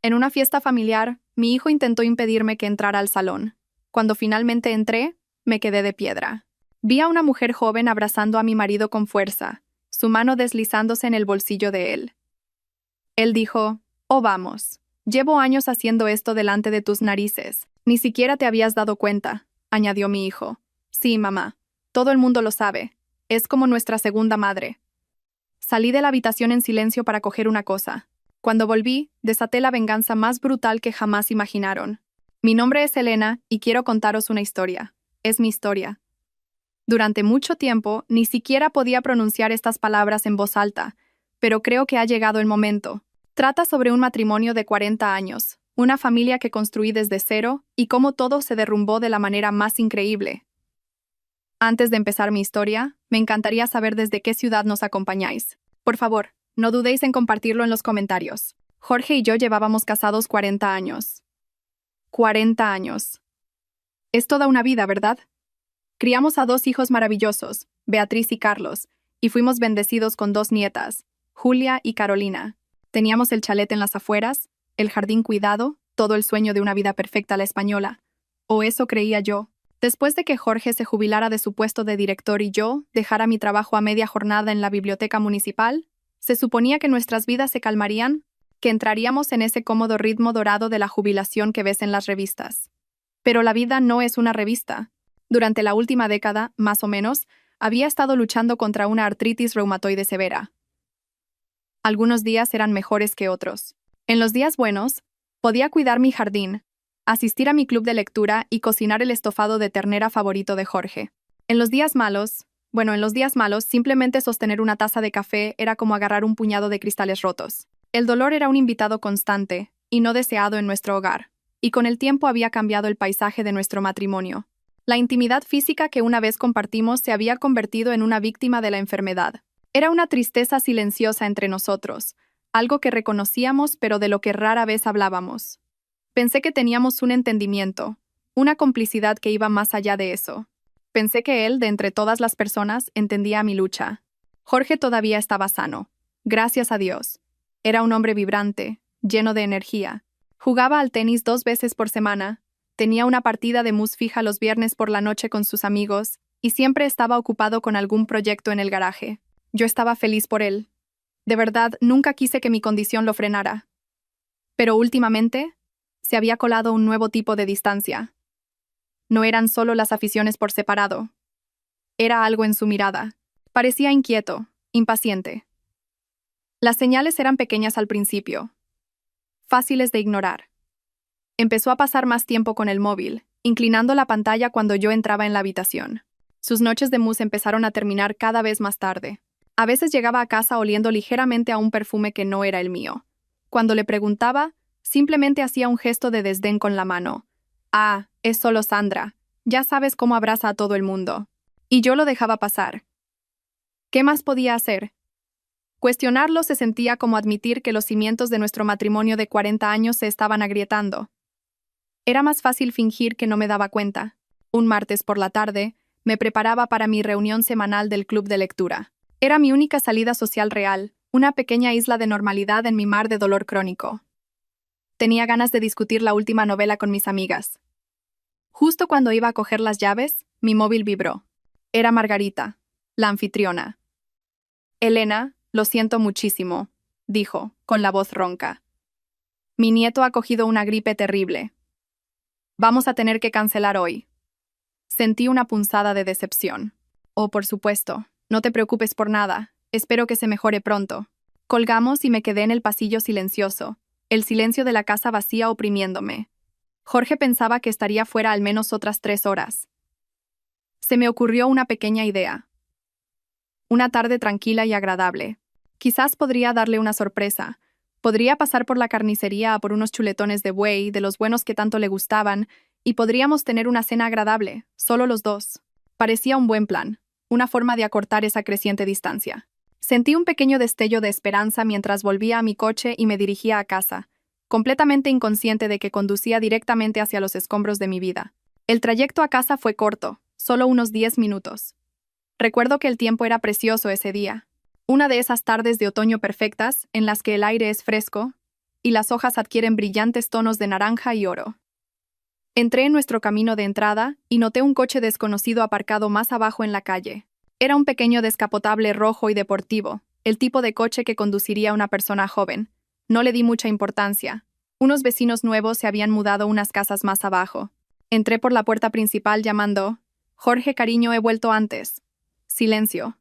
En una fiesta familiar, mi hijo intentó impedirme que entrara al salón. Cuando finalmente entré, me quedé de piedra. Vi a una mujer joven abrazando a mi marido con fuerza, su mano deslizándose en el bolsillo de él. Él dijo, «Oh, vamos. Llevo años haciendo esto delante de tus narices. Ni siquiera te habías dado cuenta», añadió mi hijo. «Sí, mamá. Todo el mundo lo sabe. Es como nuestra segunda madre». Salí de la habitación en silencio para coger una cosa. Cuando volví, desaté la venganza más brutal que jamás imaginaron. Mi nombre es Elena y quiero contaros una historia. Es mi historia. Durante mucho tiempo, ni siquiera podía pronunciar estas palabras en voz alta, pero creo que ha llegado el momento. Trata sobre un matrimonio de 40 años, una familia que construí desde cero y cómo todo se derrumbó de la manera más increíble. Antes de empezar mi historia, me encantaría saber desde qué ciudad nos acompañáis. Por favor, no dudéis en compartirlo en los comentarios. Jorge y yo llevábamos casados 40 años. 40 años. Es toda una vida, ¿verdad? Criamos a 2 hijos maravillosos, Beatriz y Carlos, y fuimos bendecidos con 2 nietas, Julia y Carolina. Teníamos el chalet en las afueras, el jardín cuidado, todo el sueño de una vida perfecta a la española. O eso creía yo. Después de que Jorge se jubilara de su puesto de director y yo dejara mi trabajo a media jornada en la biblioteca municipal, se suponía que nuestras vidas se calmarían, que entraríamos en ese cómodo ritmo dorado de la jubilación que ves en las revistas. Pero la vida no es una revista. Durante la última década, más o menos, había estado luchando contra una artritis reumatoide severa. Algunos días eran mejores que otros. En los días buenos, podía cuidar mi jardín, asistir a mi club de lectura y cocinar el estofado de ternera favorito de Jorge. En los días malos, simplemente sostener una taza de café era como agarrar un puñado de cristales rotos. El dolor era un invitado constante y no deseado en nuestro hogar, y con el tiempo había cambiado el paisaje de nuestro matrimonio. La intimidad física que una vez compartimos se había convertido en una víctima de la enfermedad. Era una tristeza silenciosa entre nosotros, algo que reconocíamos pero de lo que rara vez hablábamos. Pensé que teníamos un entendimiento, una complicidad que iba más allá de eso. Pensé que él, de entre todas las personas, entendía mi lucha. Jorge todavía estaba sano. Gracias a Dios. Era un hombre vibrante, lleno de energía. Jugaba al tenis 2 veces por semana, tenía una partida de mus fija los viernes por la noche con sus amigos, y siempre estaba ocupado con algún proyecto en el garaje. Yo estaba feliz por él. De verdad, nunca quise que mi condición lo frenara. Pero últimamente, se había colado un nuevo tipo de distancia. No eran solo las aficiones por separado. Era algo en su mirada. Parecía inquieto, impaciente. Las señales eran pequeñas al principio, fáciles de ignorar. Empezó a pasar más tiempo con el móvil, inclinando la pantalla cuando yo entraba en la habitación. Sus noches de mus empezaron a terminar cada vez más tarde. A veces llegaba a casa oliendo ligeramente a un perfume que no era el mío. Cuando le preguntaba, simplemente hacía un gesto de desdén con la mano. «Ah, es solo Sandra. Ya sabes cómo abraza a todo el mundo». Y yo lo dejaba pasar. ¿Qué más podía hacer? Cuestionarlo se sentía como admitir que los cimientos de nuestro matrimonio de 40 años se estaban agrietando. Era más fácil fingir que no me daba cuenta. Un martes por la tarde, me preparaba para mi reunión semanal del club de lectura. Era mi única salida social real, una pequeña isla de normalidad en mi mar de dolor crónico. Tenía ganas de discutir la última novela con mis amigas. Justo cuando iba a coger las llaves, mi móvil vibró. Era Margarita, la anfitriona. «Elena, lo siento muchísimo», dijo, con la voz ronca. «Mi nieto ha cogido una gripe terrible. Vamos a tener que cancelar hoy». Sentí una punzada de decepción. «Oh, por supuesto, no te preocupes por nada. Espero que se mejore pronto». Colgamos y me quedé en el pasillo silencioso, el silencio de la casa vacía oprimiéndome. Jorge pensaba que estaría fuera al menos otras 3 horas. Se me ocurrió una pequeña idea. Una tarde tranquila y agradable. Quizás podría darle una sorpresa. Podría pasar por la carnicería a por unos chuletones de buey, de los buenos que tanto le gustaban, y podríamos tener una cena agradable, solo los 2. Parecía un buen plan, una forma de acortar esa creciente distancia. Sentí un pequeño destello de esperanza mientras volvía a mi coche y me dirigía a casa, completamente inconsciente de que conducía directamente hacia los escombros de mi vida. El trayecto a casa fue corto, solo unos 10 minutos. Recuerdo que el tiempo era precioso ese día. Una de esas tardes de otoño perfectas, en las que el aire es fresco, y las hojas adquieren brillantes tonos de naranja y oro. Entré en nuestro camino de entrada y noté un coche desconocido aparcado más abajo en la calle. Era un pequeño descapotable rojo y deportivo, el tipo de coche que conduciría una persona joven. No le di mucha importancia. Unos vecinos nuevos se habían mudado unas casas más abajo. Entré por la puerta principal llamando: «Jorge, cariño, he vuelto antes». Silencio.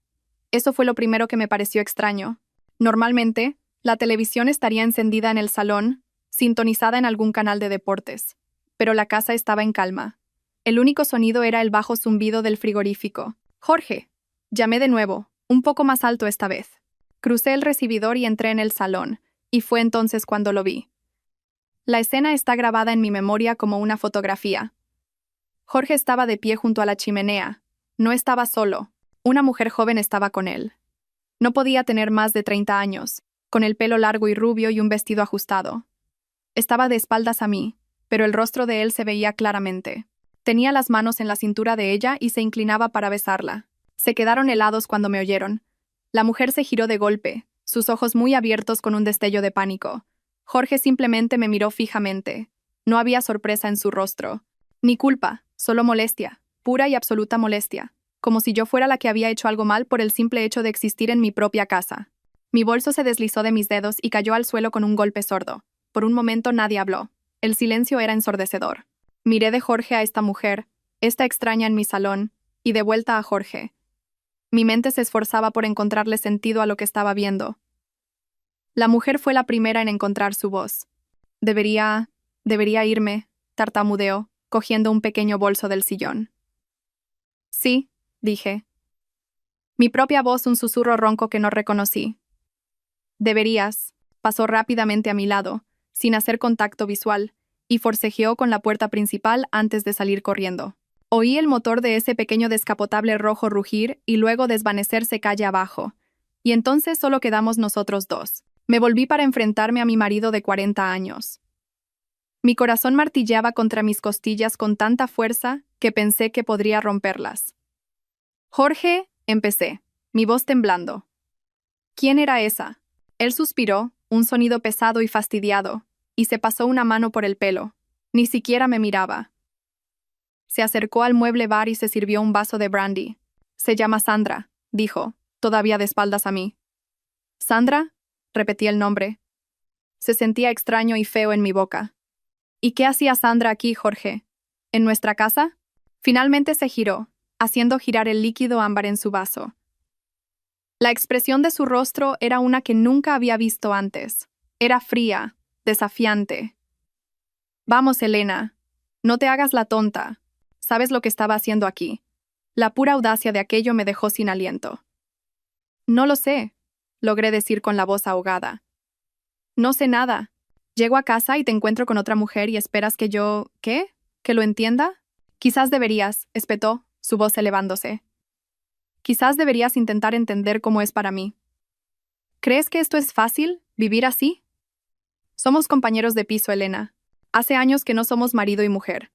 Eso fue lo primero que me pareció extraño. Normalmente, la televisión estaría encendida en el salón, sintonizada en algún canal de deportes. Pero la casa estaba en calma. El único sonido era el bajo zumbido del frigorífico. «Jorge». Llamé de nuevo, un poco más alto esta vez. Crucé el recibidor y entré en el salón, y fue entonces cuando lo vi. La escena está grabada en mi memoria como una fotografía. Jorge estaba de pie junto a la chimenea. No estaba solo. Una mujer joven estaba con él. No podía tener más de 30 años, con el pelo largo y rubio y un vestido ajustado. Estaba de espaldas a mí, pero el rostro de él se veía claramente. Tenía las manos en la cintura de ella y se inclinaba para besarla. Se quedaron helados cuando me oyeron. La mujer se giró de golpe, sus ojos muy abiertos con un destello de pánico. Jorge simplemente me miró fijamente. No había sorpresa en su rostro. Ni culpa, solo molestia, pura y absoluta molestia, como si yo fuera la que había hecho algo mal por el simple hecho de existir en mi propia casa. Mi bolso se deslizó de mis dedos y cayó al suelo con un golpe sordo. Por un momento nadie habló. El silencio era ensordecedor. Miré de Jorge a esta mujer, esta extraña en mi salón, y de vuelta a Jorge. Mi mente se esforzaba por encontrarle sentido a lo que estaba viendo. La mujer fue la primera en encontrar su voz. Debería irme, tartamudeó, cogiendo un pequeño bolso del sillón. Sí, dije. Mi propia voz, un susurro ronco que no reconocí. Deberías. Pasó rápidamente a mi lado, sin hacer contacto visual, y forcejeó con la puerta principal antes de salir corriendo. Oí el motor de ese pequeño descapotable rojo rugir y luego desvanecerse calle abajo, y entonces solo quedamos nosotros dos. Me volví para enfrentarme a mi marido de 40 años. Mi corazón martilleaba contra mis costillas con tanta fuerza que pensé que podría romperlas. «Jorge», empecé, mi voz temblando. «¿Quién era esa?» Él suspiró, un sonido pesado y fastidiado, y se pasó una mano por el pelo. Ni siquiera me miraba. Se acercó al mueble bar y se sirvió un vaso de brandy. «Se llama Sandra», dijo, todavía de espaldas a mí. «¿Sandra?», repetí el nombre. Se sentía extraño y feo en mi boca. «¿Y qué hacía Sandra aquí, Jorge? ¿En nuestra casa?» Finalmente se giró, haciendo girar el líquido ámbar en su vaso. La expresión de su rostro era una que nunca había visto antes. Era fría, desafiante. «Vamos, Elena. No te hagas la tonta. ¿Sabes lo que estaba haciendo aquí?» La pura audacia de aquello me dejó sin aliento. «No lo sé», logré decir con la voz ahogada. «No sé nada. Llego a casa y te encuentro con otra mujer y esperas que yo... ¿qué? ¿Que lo entienda?» «Quizás deberías», espetó, su voz elevándose. «Quizás deberías intentar entender cómo es para mí. ¿Crees que esto es fácil, vivir así? Somos compañeros de piso, Elena. Hace años que no somos marido y mujer».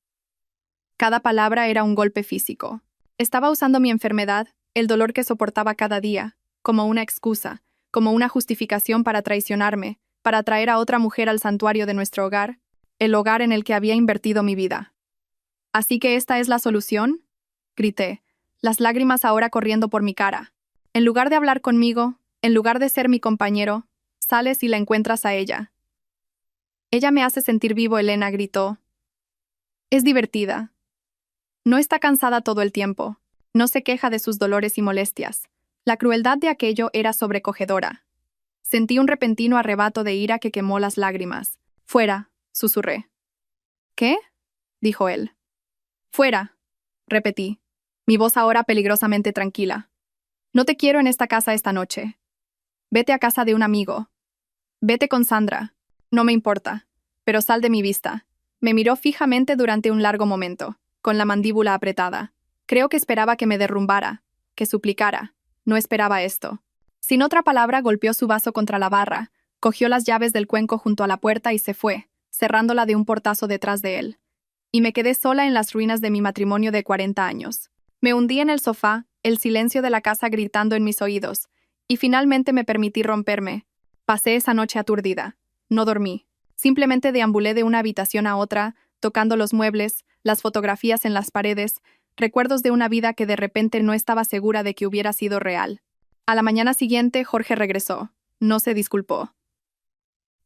Cada palabra era un golpe físico. Estaba usando mi enfermedad, el dolor que soportaba cada día, como una excusa, como una justificación para traicionarme, para traer a otra mujer al santuario de nuestro hogar, el hogar en el que había invertido mi vida. «¿Así que esta es la solución?», grité, las lágrimas ahora corriendo por mi cara. «En lugar de hablar conmigo, en lugar de ser mi compañero, sales y la encuentras a ella». «Ella me hace sentir vivo», Elena gritó. «Es divertida. No está cansada todo el tiempo. No se queja de sus dolores y molestias. La crueldad de aquello era sobrecogedora. Sentí un repentino arrebato de ira que quemó las lágrimas. «Fuera», susurré. «¿Qué?», dijo él. «Fuera», repetí, mi voz ahora peligrosamente tranquila. «No te quiero en esta casa esta noche. Vete a casa de un amigo. Vete con Sandra. No me importa. Pero sal de mi vista». Me miró fijamente durante un largo momento, con la mandíbula apretada. Creo que esperaba que me derrumbara, que suplicara. No esperaba esto. Sin otra palabra, golpeó su vaso contra la barra, cogió las llaves del cuenco junto a la puerta y se fue, cerrándola de un portazo detrás de él. Y me quedé sola en las ruinas de mi matrimonio de 40 años. Me hundí en el sofá, el silencio de la casa gritando en mis oídos, y finalmente me permití romperme. Pasé esa noche aturdida. No dormí. Simplemente deambulé de una habitación a otra, tocando los muebles, las fotografías en las paredes, recuerdos de una vida que de repente no estaba segura de que hubiera sido real. A la mañana siguiente, Jorge regresó. No se disculpó.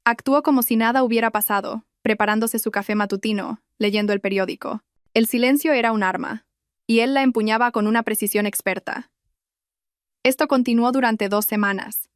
Actuó como si nada hubiera pasado, preparándose su café matutino, leyendo el periódico. El silencio era un arma, y él la empuñaba con una precisión experta. Esto continuó durante 2 semanas.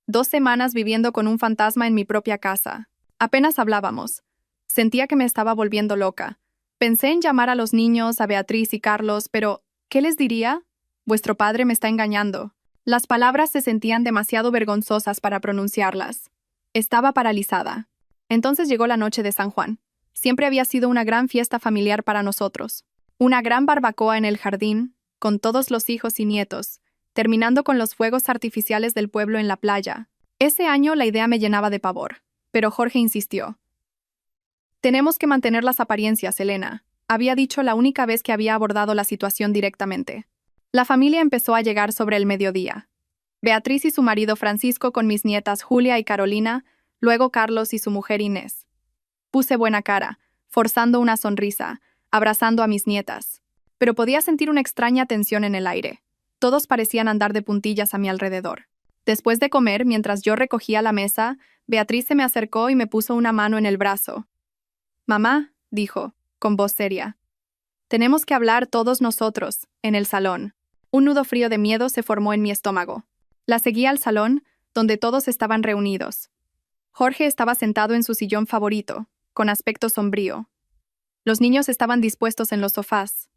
2 semanas viviendo con un fantasma en mi propia casa. Apenas hablábamos. Sentía que me estaba volviendo loca. Pensé en llamar a los niños, a Beatriz y Carlos, pero ¿qué les diría? Vuestro padre me está engañando. Las palabras se sentían demasiado vergonzosas para pronunciarlas. Estaba paralizada. Entonces llegó la noche de San Juan. Siempre había sido una gran fiesta familiar para nosotros. Una gran barbacoa en el jardín, con todos los hijos y nietos, terminando con los fuegos artificiales del pueblo en la playa. Ese año la idea me llenaba de pavor, pero Jorge insistió. Tenemos que mantener las apariencias, Elena, había dicho la única vez que había abordado la situación directamente. La familia empezó a llegar sobre el mediodía. Beatriz y su marido Francisco con mis nietas Julia y Carolina, luego Carlos y su mujer Inés. Puse buena cara, forzando una sonrisa, abrazando a mis nietas. Pero podía sentir una extraña tensión en el aire. Todos parecían andar de puntillas a mi alrededor. Después de comer, mientras yo recogía la mesa, Beatriz se me acercó y me puso una mano en el brazo. «Mamá», dijo, con voz seria. «Tenemos que hablar todos nosotros, en el salón». Un nudo frío de miedo se formó en mi estómago. La seguí al salón, donde todos estaban reunidos. Jorge estaba sentado en su sillón favorito, con aspecto sombrío. Los niños estaban dispuestos en los sofás.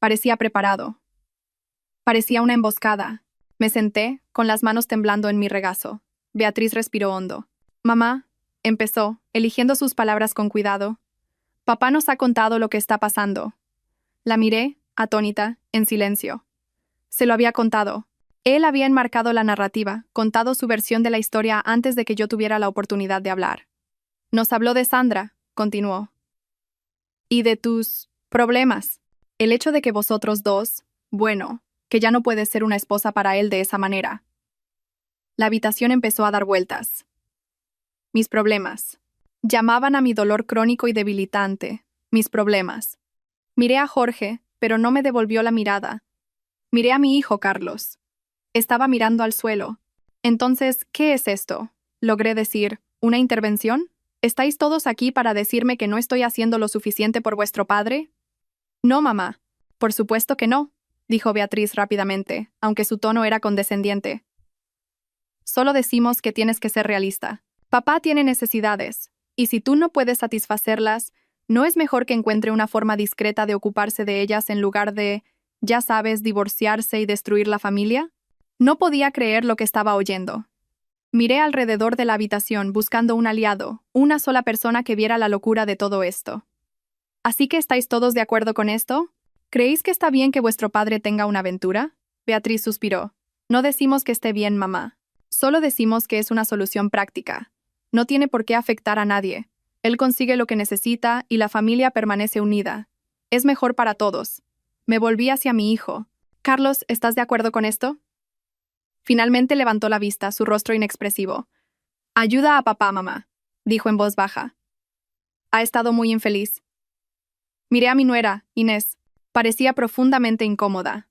Parecía preparado. Parecía una emboscada. Me senté, con las manos temblando en mi regazo. Beatriz respiró hondo. «Mamá», empezó, eligiendo sus palabras con cuidado. «Papá nos ha contado lo que está pasando». La miré, atónita, en silencio. Se lo había contado. Él había enmarcado la narrativa, contado su versión de la historia antes de que yo tuviera la oportunidad de hablar. «Nos habló de Sandra», continuó. «Y de tus problemas. El hecho de que vosotros dos, bueno, que ya no puedes ser una esposa para él de esa manera». La habitación empezó a dar vueltas. Mis problemas. Llamaban a mi dolor crónico y debilitante. Mis problemas. Miré a Jorge, pero no me devolvió la mirada. Miré a mi hijo, Carlos. Estaba mirando al suelo. Entonces, ¿qué es esto? Logré decir, ¿una intervención? ¿Estáis todos aquí para decirme que no estoy haciendo lo suficiente por vuestro padre? No, mamá. Por supuesto que no, dijo Beatriz rápidamente, aunque su tono era condescendiente. Solo decimos que tienes que ser realista. Papá tiene necesidades, y si tú no puedes satisfacerlas, ¿no es mejor que encuentre una forma discreta de ocuparse de ellas en lugar de, ya sabes, divorciarse y destruir la familia? No podía creer lo que estaba oyendo. Miré alrededor de la habitación buscando un aliado, una sola persona que viera la locura de todo esto. ¿Así que estáis todos de acuerdo con esto? ¿Creéis que está bien que vuestro padre tenga una aventura? Beatriz suspiró. No decimos que esté bien, mamá. Solo decimos que es una solución práctica. No tiene por qué afectar a nadie. Él consigue lo que necesita y la familia permanece unida. Es mejor para todos. Me volví hacia mi hijo. Carlos, ¿estás de acuerdo con esto? Finalmente levantó la vista, su rostro inexpresivo. Ayuda a papá, mamá, dijo en voz baja. Ha estado muy infeliz. Miré a mi nuera, Inés. Parecía profundamente incómoda.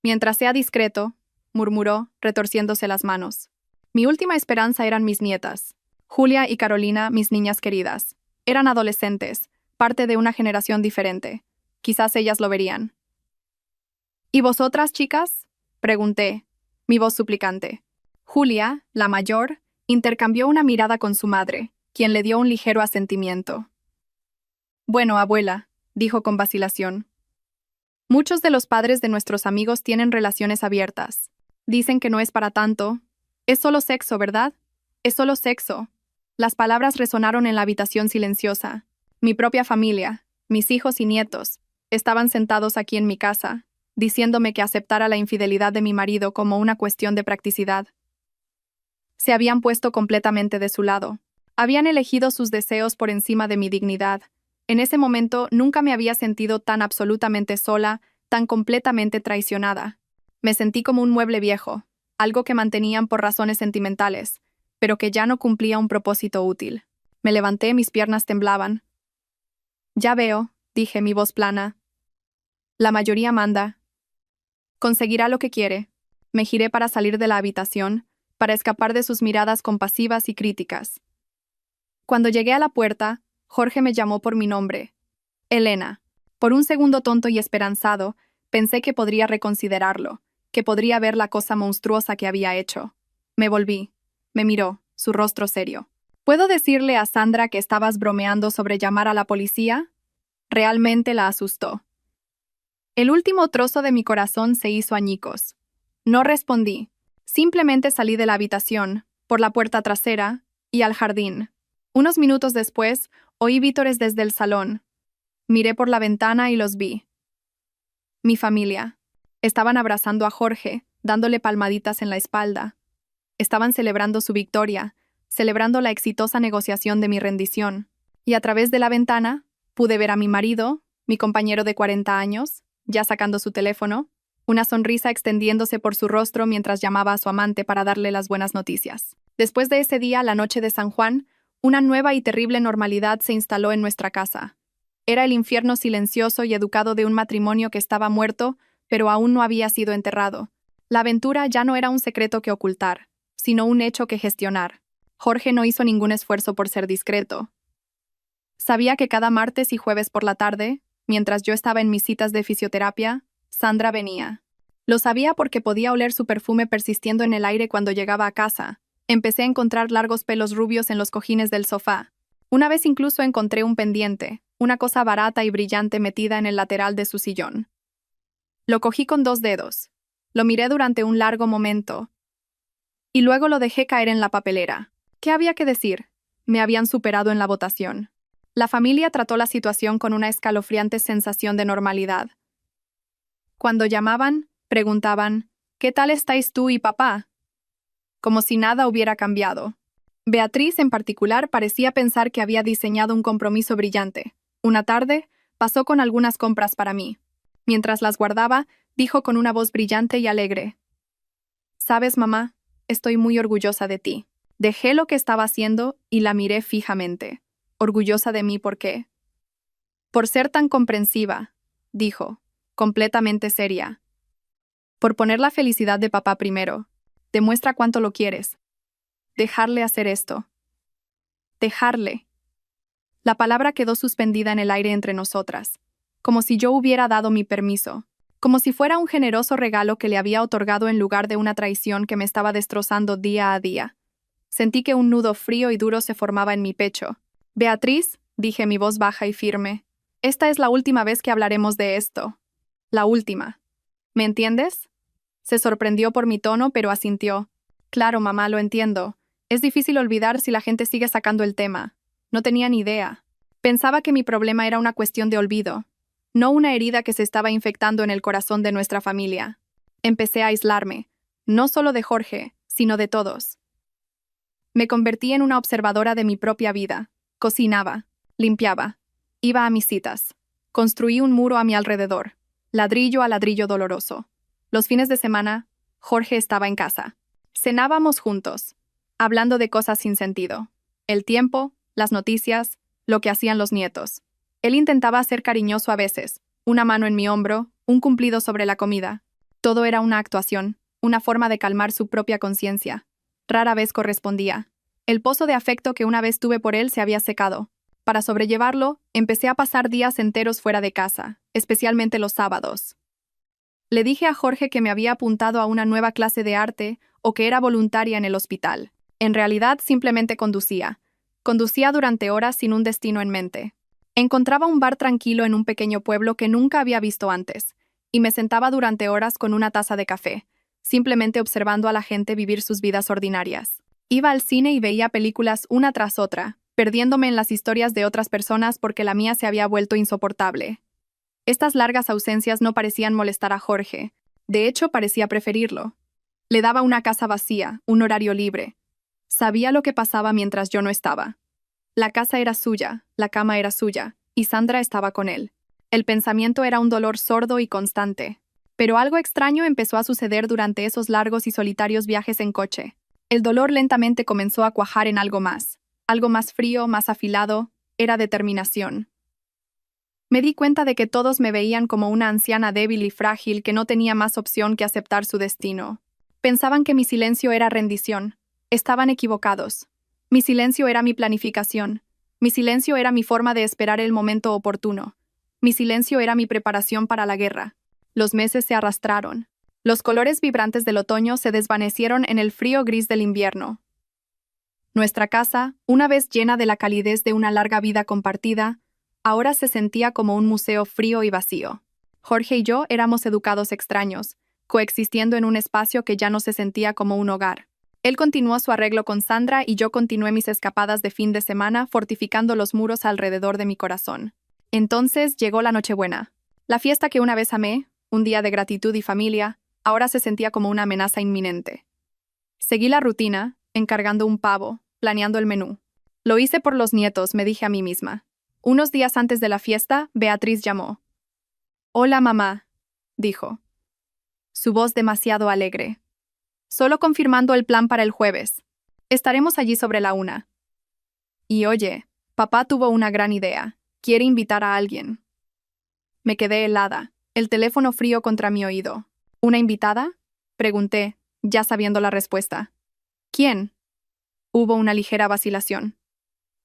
Mientras sea discreto, murmuró, retorciéndose las manos. Mi última esperanza eran mis nietas. Julia y Carolina, mis niñas queridas. Eran adolescentes, parte de una generación diferente. Quizás ellas lo verían. ¿Y vosotras, chicas? Pregunté, mi voz suplicante. Julia, la mayor, intercambió una mirada con su madre, quien le dio un ligero asentimiento. Bueno, abuela, dijo con vacilación. Muchos de los padres de nuestros amigos tienen relaciones abiertas. Dicen que no es para tanto. Es solo sexo, ¿verdad? Es solo sexo. Las palabras resonaron en la habitación silenciosa. Mi propia familia, mis hijos y nietos, estaban sentados aquí en mi casa, diciéndome que aceptara la infidelidad de mi marido como una cuestión de practicidad. Se habían puesto completamente de su lado. Habían elegido sus deseos por encima de mi dignidad. En ese momento nunca me había sentido tan absolutamente sola, tan completamente traicionada. Me sentí como un mueble viejo, algo que mantenían por razones sentimentales, pero que ya no cumplía un propósito útil. Me levanté, mis piernas temblaban. Ya veo, dije, mi voz plana. La mayoría manda. Conseguirá lo que quiere. Me giré para salir de la habitación, para escapar de sus miradas compasivas y críticas. Cuando llegué a la puerta, Jorge me llamó por mi nombre. Elena. Por un segundo tonto y esperanzado, pensé que podría reconsiderarlo, que podría ver la cosa monstruosa que había hecho. Me volví. Me miró, su rostro serio. ¿Puedo decirle a Sandra que estabas bromeando sobre llamar a la policía? Realmente la asustó. El último trozo de mi corazón se hizo añicos. No respondí. Simplemente salí de la habitación, por la puerta trasera, y al jardín. Unos minutos después, oí vítores desde el salón. Miré por la ventana y los vi. Mi familia. Estaban abrazando a Jorge, dándole palmaditas en la espalda. Estaban celebrando su victoria, celebrando la exitosa negociación de mi rendición. Y a través de la ventana, pude ver a mi marido, mi compañero de 40 años, ya sacando su teléfono, una sonrisa extendiéndose por su rostro mientras llamaba a su amante para darle las buenas noticias. Después de ese día, la noche de San Juan, una nueva y terrible normalidad se instaló en nuestra casa. Era el infierno silencioso y educado de un matrimonio que estaba muerto, pero aún no había sido enterrado. La aventura ya no era un secreto que ocultar, sino un hecho que gestionar. Jorge no hizo ningún esfuerzo por ser discreto. Sabía que cada martes y jueves por la tarde, mientras yo estaba en mis citas de fisioterapia, Sandra venía. Lo sabía porque podía oler su perfume persistiendo en el aire cuando llegaba a casa. Empecé a encontrar largos pelos rubios en los cojines del sofá. Una vez incluso encontré un pendiente, una cosa barata y brillante metida en el lateral de su sillón. Lo cogí con 2 dedos. Lo miré durante un largo momento. Y luego lo dejé caer en la papelera. ¿Qué había que decir? Me habían superado en la votación. La familia trató la situación con una escalofriante sensación de normalidad. Cuando llamaban, preguntaban, ¿qué tal estáis tú y papá? Como si nada hubiera cambiado. Beatriz, en particular, parecía pensar que había diseñado un compromiso brillante. Una tarde, pasó con algunas compras para mí. Mientras las guardaba, dijo con una voz brillante y alegre: «¿Sabes, mamá? Estoy muy orgullosa de ti». Dejé lo que estaba haciendo y la miré fijamente. ¿Orgullosa de mí por qué? Por ser tan comprensiva, dijo, completamente seria. Por poner la felicidad de papá primero. Demuestra cuánto lo quieres. Dejarle hacer esto. Dejarle. La palabra quedó suspendida en el aire entre nosotras, como si yo hubiera dado mi permiso, como si fuera un generoso regalo que le había otorgado en lugar de una traición que me estaba destrozando día a día. Sentí que un nudo frío y duro se formaba en mi pecho. «Beatriz», dije, mi voz baja y firme, «esta es la última vez que hablaremos de esto. La última. ¿Me entiendes?» Se sorprendió por mi tono, pero asintió. «Claro, mamá, lo entiendo. Es difícil olvidar si la gente sigue sacando el tema. No tenía ni idea. Pensaba que mi problema era una cuestión de olvido, no una herida que se estaba infectando en el corazón de nuestra familia. Empecé a aislarme, no solo de Jorge, sino de todos. Me convertí en una observadora de mi propia vida. Cocinaba, limpiaba, iba a mis citas. Construí un muro a mi alrededor, ladrillo a ladrillo doloroso. Los fines de semana, Jorge estaba en casa. Cenábamos juntos, hablando de cosas sin sentido. El tiempo, las noticias, lo que hacían los nietos. Él intentaba ser cariñoso a veces, una mano en mi hombro, un cumplido sobre la comida. Todo era una actuación, una forma de calmar su propia conciencia. Rara vez correspondía. El pozo de afecto que una vez tuve por él se había secado. Para sobrellevarlo, empecé a pasar días enteros fuera de casa, especialmente los sábados. Le dije a Jorge que me había apuntado a una nueva clase de arte o que era voluntaria en el hospital. En realidad, simplemente conducía. Conducía durante horas sin un destino en mente. Encontraba un bar tranquilo en un pequeño pueblo que nunca había visto antes, y me sentaba durante horas con una taza de café, simplemente observando a la gente vivir sus vidas ordinarias. Iba al cine y veía películas una tras otra, perdiéndome en las historias de otras personas porque la mía se había vuelto insoportable. Estas largas ausencias no parecían molestar a Jorge. De hecho, parecía preferirlo. Le daba una casa vacía, un horario libre. Sabía lo que pasaba mientras yo no estaba. La casa era suya, la cama era suya, y Sandra estaba con él. El pensamiento era un dolor sordo y constante. Pero algo extraño empezó a suceder durante esos largos y solitarios viajes en coche. El dolor lentamente comenzó a cuajar en algo más. Algo más frío, más afilado, era determinación. Me di cuenta de que todos me veían como una anciana débil y frágil que no tenía más opción que aceptar su destino. Pensaban que mi silencio era rendición. Estaban equivocados. Mi silencio era mi planificación. Mi silencio era mi forma de esperar el momento oportuno. Mi silencio era mi preparación para la guerra. Los meses se arrastraron. Los colores vibrantes del otoño se desvanecieron en el frío gris del invierno. Nuestra casa, una vez llena de la calidez de una larga vida compartida, ahora se sentía como un museo frío y vacío. Jorge y yo éramos educados extraños, coexistiendo en un espacio que ya no se sentía como un hogar. Él continuó su arreglo con Sandra y yo continué mis escapadas de fin de semana fortificando los muros alrededor de mi corazón. Entonces llegó la Nochebuena. La fiesta que una vez amé, un día de gratitud y familia, ahora se sentía como una amenaza inminente. Seguí la rutina, encargando un pavo, planeando el menú. Lo hice por los nietos, me dije a mí misma. Unos días antes de la fiesta, Beatriz llamó. «Hola, mamá», dijo. Su voz demasiado alegre. «Solo confirmando el plan para el jueves. Estaremos allí sobre la 1. Y oye, papá tuvo una gran idea. Quiere invitar a alguien». Me quedé helada, el teléfono frío contra mi oído. «¿Una invitada?», pregunté, ya sabiendo la respuesta. «¿Quién?». Hubo una ligera vacilación.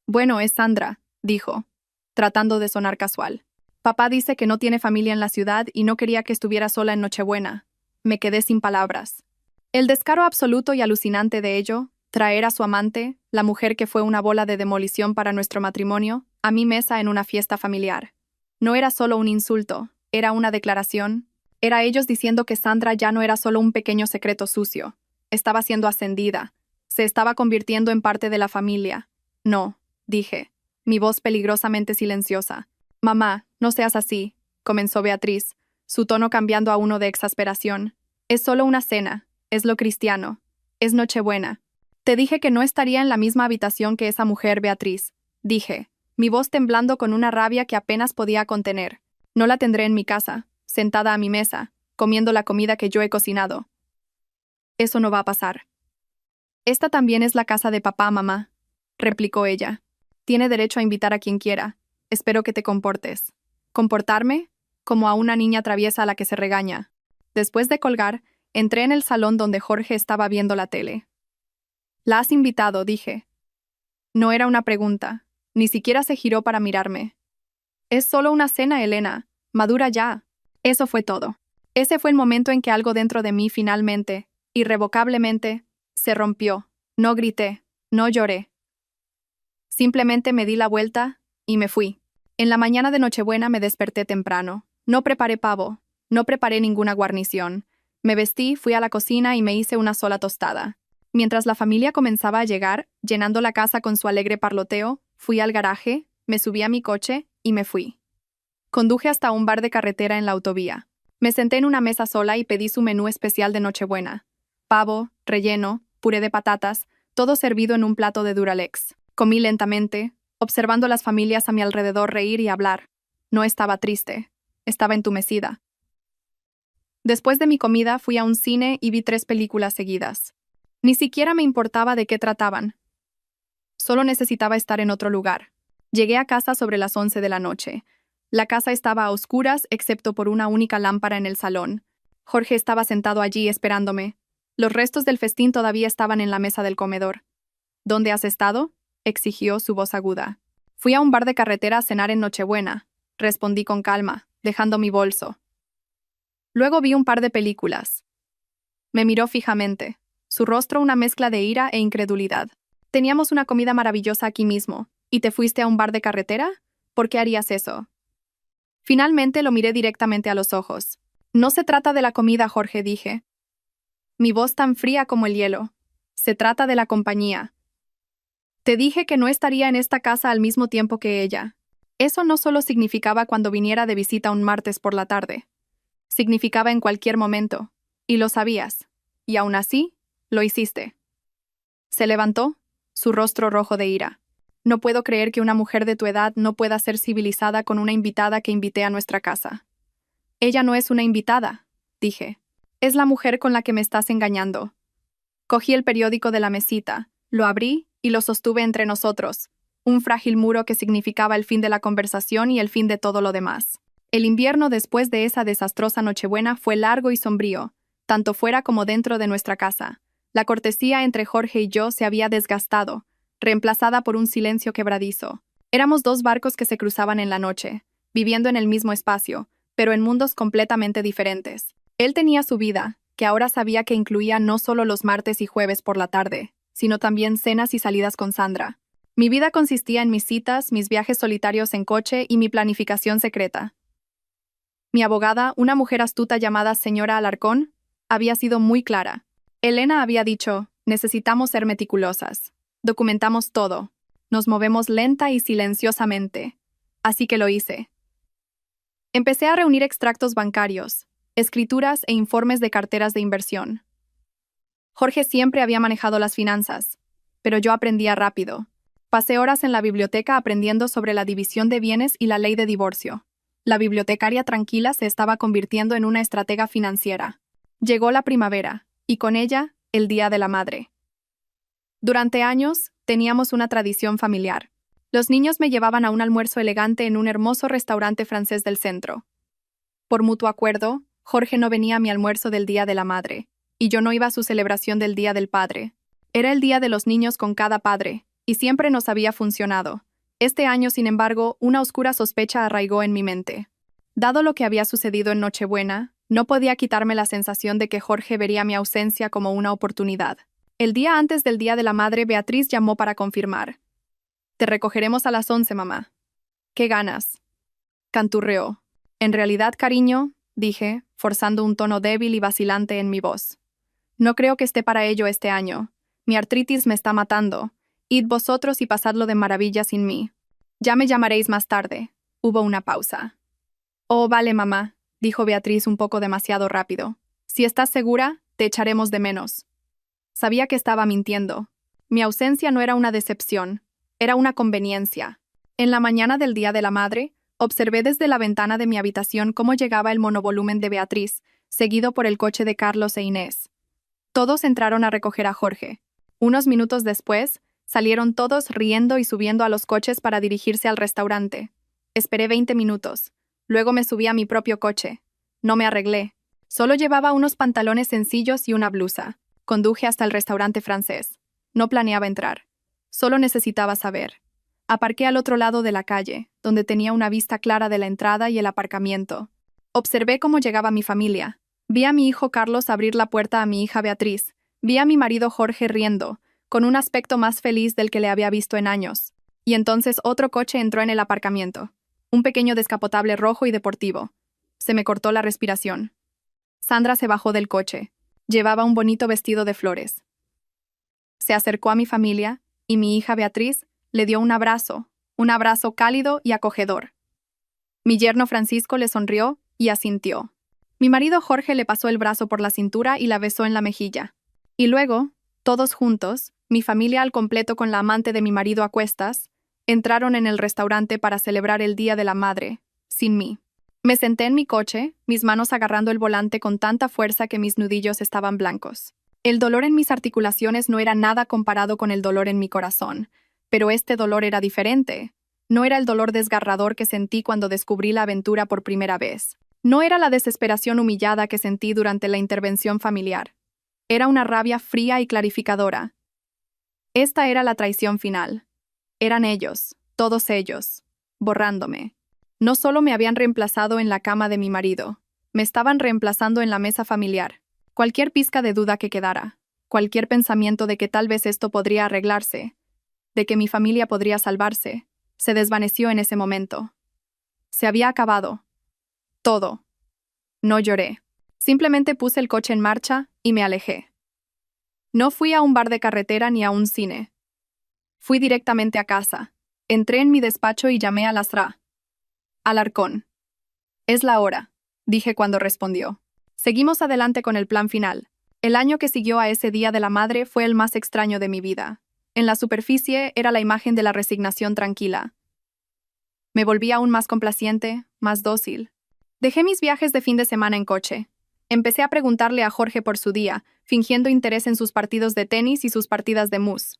«Bueno, es Sandra», dijo, tratando de sonar casual. «Papá dice que no tiene familia en la ciudad y no quería que estuviera sola en Nochebuena». Me quedé sin palabras. El descaro absoluto y alucinante de ello, traer a su amante, la mujer que fue una bola de demolición para nuestro matrimonio, a mi mesa en una fiesta familiar. No era solo un insulto, era una declaración. Era ellos diciendo que Sandra ya no era solo un pequeño secreto sucio. Estaba siendo ascendida. Se estaba convirtiendo en parte de la familia. «No», dije, mi voz peligrosamente silenciosa. «Mamá, no seas así», comenzó Beatriz, su tono cambiando a uno de exasperación. «Es solo una cena, es lo cristiano, es Nochebuena». «Te dije que no estaría en la misma habitación que esa mujer, Beatriz», dije, mi voz temblando con una rabia que apenas podía contener. «No la tendré en mi casa, sentada a mi mesa, comiendo la comida que yo he cocinado. Eso no va a pasar». «Esta también es la casa de papá, mamá», replicó ella. «Tiene derecho a invitar a quien quiera. Espero que te comportes». ¿Comportarme? Como a una niña traviesa a la que se regaña. Después de colgar, entré en el salón donde Jorge estaba viendo la tele. «¿La has invitado?», dije. No era una pregunta. Ni siquiera se giró para mirarme. «Es solo una cena, Elena. Madura ya». Eso fue todo. Ese fue el momento en que algo dentro de mí finalmente, irrevocablemente, se rompió. No grité, no lloré. Simplemente me di la vuelta y me fui. En la mañana de Nochebuena me desperté temprano. No preparé pavo, no preparé ninguna guarnición. Me vestí, fui a la cocina y me hice una sola tostada. Mientras la familia comenzaba a llegar, llenando la casa con su alegre parloteo, fui al garaje, me subí a mi coche y me fui. Conduje hasta un bar de carretera en la autovía. Me senté en una mesa sola y pedí su menú especial de Nochebuena. Pavo, relleno, puré de patatas, todo servido en un plato de Duralex. Comí lentamente, observando a las familias a mi alrededor reír y hablar. No estaba triste, estaba entumecida. Después de mi comida fui a un cine y vi 3 películas seguidas. Ni siquiera me importaba de qué trataban. Solo necesitaba estar en otro lugar. Llegué a casa sobre las 11 de la noche. La casa estaba a oscuras excepto por una única lámpara en el salón. Jorge estaba sentado allí esperándome. Los restos del festín todavía estaban en la mesa del comedor. «¿Dónde has estado?», exigió su voz aguda. «Fui a un bar de carretera a cenar en Nochebuena», respondí con calma, dejando mi bolso. Luego vi un par de películas. Me miró fijamente, su rostro una mezcla de ira e incredulidad. «Teníamos una comida maravillosa aquí mismo, ¿y te fuiste a un bar de carretera? ¿Por qué harías eso?». Finalmente lo miré directamente a los ojos. «No se trata de la comida, Jorge», dije. Mi voz tan fría como el hielo. «Se trata de la compañía. Te dije que no estaría en esta casa al mismo tiempo que ella». Eso no solo significaba cuando viniera de visita un martes por la tarde. Significaba en cualquier momento. Y lo sabías. Y aún así, lo hiciste. Se levantó, su rostro rojo de ira. «No puedo creer que una mujer de tu edad no pueda ser civilizada con una invitada que invité a nuestra casa». «Ella no es una invitada», dije. «Es la mujer con la que me estás engañando». Cogí el periódico de la mesita, lo abrí y lo sostuve entre nosotros, un frágil muro que significaba el fin de la conversación y el fin de todo lo demás. El invierno después de esa desastrosa Nochebuena fue largo y sombrío, tanto fuera como dentro de nuestra casa. La cortesía entre Jorge y yo se había desgastado, reemplazada por un silencio quebradizo. Éramos dos barcos que se cruzaban en la noche, viviendo en el mismo espacio, pero en mundos completamente diferentes. Él tenía su vida, que ahora sabía que incluía no solo los martes y jueves por la tarde, sino también cenas y salidas con Sandra. Mi vida consistía en mis citas, mis viajes solitarios en coche y mi planificación secreta. Mi abogada, una mujer astuta llamada señora Alarcón, había sido muy clara. Elena había dicho, necesitamos ser meticulosas. Documentamos todo. Nos movemos lenta y silenciosamente. Así que lo hice. Empecé a reunir extractos bancarios, escrituras e informes de carteras de inversión. Jorge siempre había manejado las finanzas, pero yo aprendía rápido. Pasé horas en la biblioteca aprendiendo sobre la división de bienes y la ley de divorcio. La bibliotecaria tranquila se estaba convirtiendo en una estratega financiera. Llegó la primavera, y con ella, el Día de la Madre. Durante años, teníamos una tradición familiar. Los niños me llevaban a un almuerzo elegante en un hermoso restaurante francés del centro. Por mutuo acuerdo, Jorge no venía a mi almuerzo del Día de la Madre, y yo no iba a su celebración del Día del Padre. Era el día de los niños con cada padre, y siempre nos había funcionado. Este año, sin embargo, una oscura sospecha arraigó en mi mente. Dado lo que había sucedido en Nochebuena, no podía quitarme la sensación de que Jorge vería mi ausencia como una oportunidad. El día antes del Día de la Madre, Beatriz llamó para confirmar. «Te recogeremos a las 11, mamá». «¿Qué ganas?», canturreó. «En realidad, cariño», dije, forzando un tono débil y vacilante en mi voz. «No creo que esté para ello este año. Mi artritis me está matando. Id vosotros y pasadlo de maravilla sin mí. Ya me llamaréis más tarde». Hubo una pausa. «Oh, vale, mamá», dijo Beatriz un poco demasiado rápido. «Si estás segura, te echaremos de menos». Sabía que estaba mintiendo. Mi ausencia no era una decepción, era una conveniencia. En la mañana del Día de la Madre, observé desde la ventana de mi habitación cómo llegaba el monovolumen de Beatriz, seguido por el coche de Carlos e Inés. Todos entraron a recoger a Jorge. Unos minutos después, salieron todos riendo y subiendo a los coches para dirigirse al restaurante. Esperé 20 minutos. Luego me subí a mi propio coche. No me arreglé. Solo llevaba unos pantalones sencillos y una blusa. Conduje hasta el restaurante francés. No planeaba entrar. Solo necesitaba saber. Aparqué al otro lado de la calle, donde tenía una vista clara de la entrada y el aparcamiento. Observé cómo llegaba mi familia. Vi a mi hijo Carlos abrir la puerta a mi hija Beatriz. Vi a mi marido Jorge riendo, con un aspecto más feliz del que le había visto en años. Y entonces otro coche entró en el aparcamiento. Un pequeño descapotable rojo y deportivo. Se me cortó la respiración. Sandra se bajó del coche. Llevaba un bonito vestido de flores. Se acercó a mi familia, y mi hija Beatriz le dio un abrazo cálido y acogedor. Mi yerno Francisco le sonrió y asintió. Mi marido Jorge le pasó el brazo por la cintura y la besó en la mejilla. Y luego, todos juntos, mi familia al completo con la amante de mi marido a cuestas, entraron en el restaurante para celebrar el Día de la Madre, sin mí. Me senté en mi coche, mis manos agarrando el volante con tanta fuerza que mis nudillos estaban blancos. El dolor en mis articulaciones no era nada comparado con el dolor en mi corazón, pero este dolor era diferente. No era el dolor desgarrador que sentí cuando descubrí la aventura por primera vez. No era la desesperación humillada que sentí durante la intervención familiar. Era una rabia fría y clarificadora. Esta era la traición final. Eran ellos, todos ellos, borrándome. No solo me habían reemplazado en la cama de mi marido, me estaban reemplazando en la mesa familiar. Cualquier pizca de duda que quedara, cualquier pensamiento de que tal vez esto podría arreglarse, de que mi familia podría salvarse, se desvaneció en ese momento. Se había acabado. Todo. No lloré. Simplemente puse el coche en marcha y me alejé. No fui a un bar de carretera ni a un cine. Fui directamente a casa. Entré en mi despacho y llamé a Lasra. Alarcón. «Es la hora», dije cuando respondió. Seguimos adelante con el plan final. El año que siguió a ese Día de la Madre fue el más extraño de mi vida. En la superficie era la imagen de la resignación tranquila. Me volví aún más complaciente, más dócil. Dejé mis viajes de fin de semana en coche. Empecé a preguntarle a Jorge por su día, fingiendo interés en sus partidos de tenis y sus partidas de mus.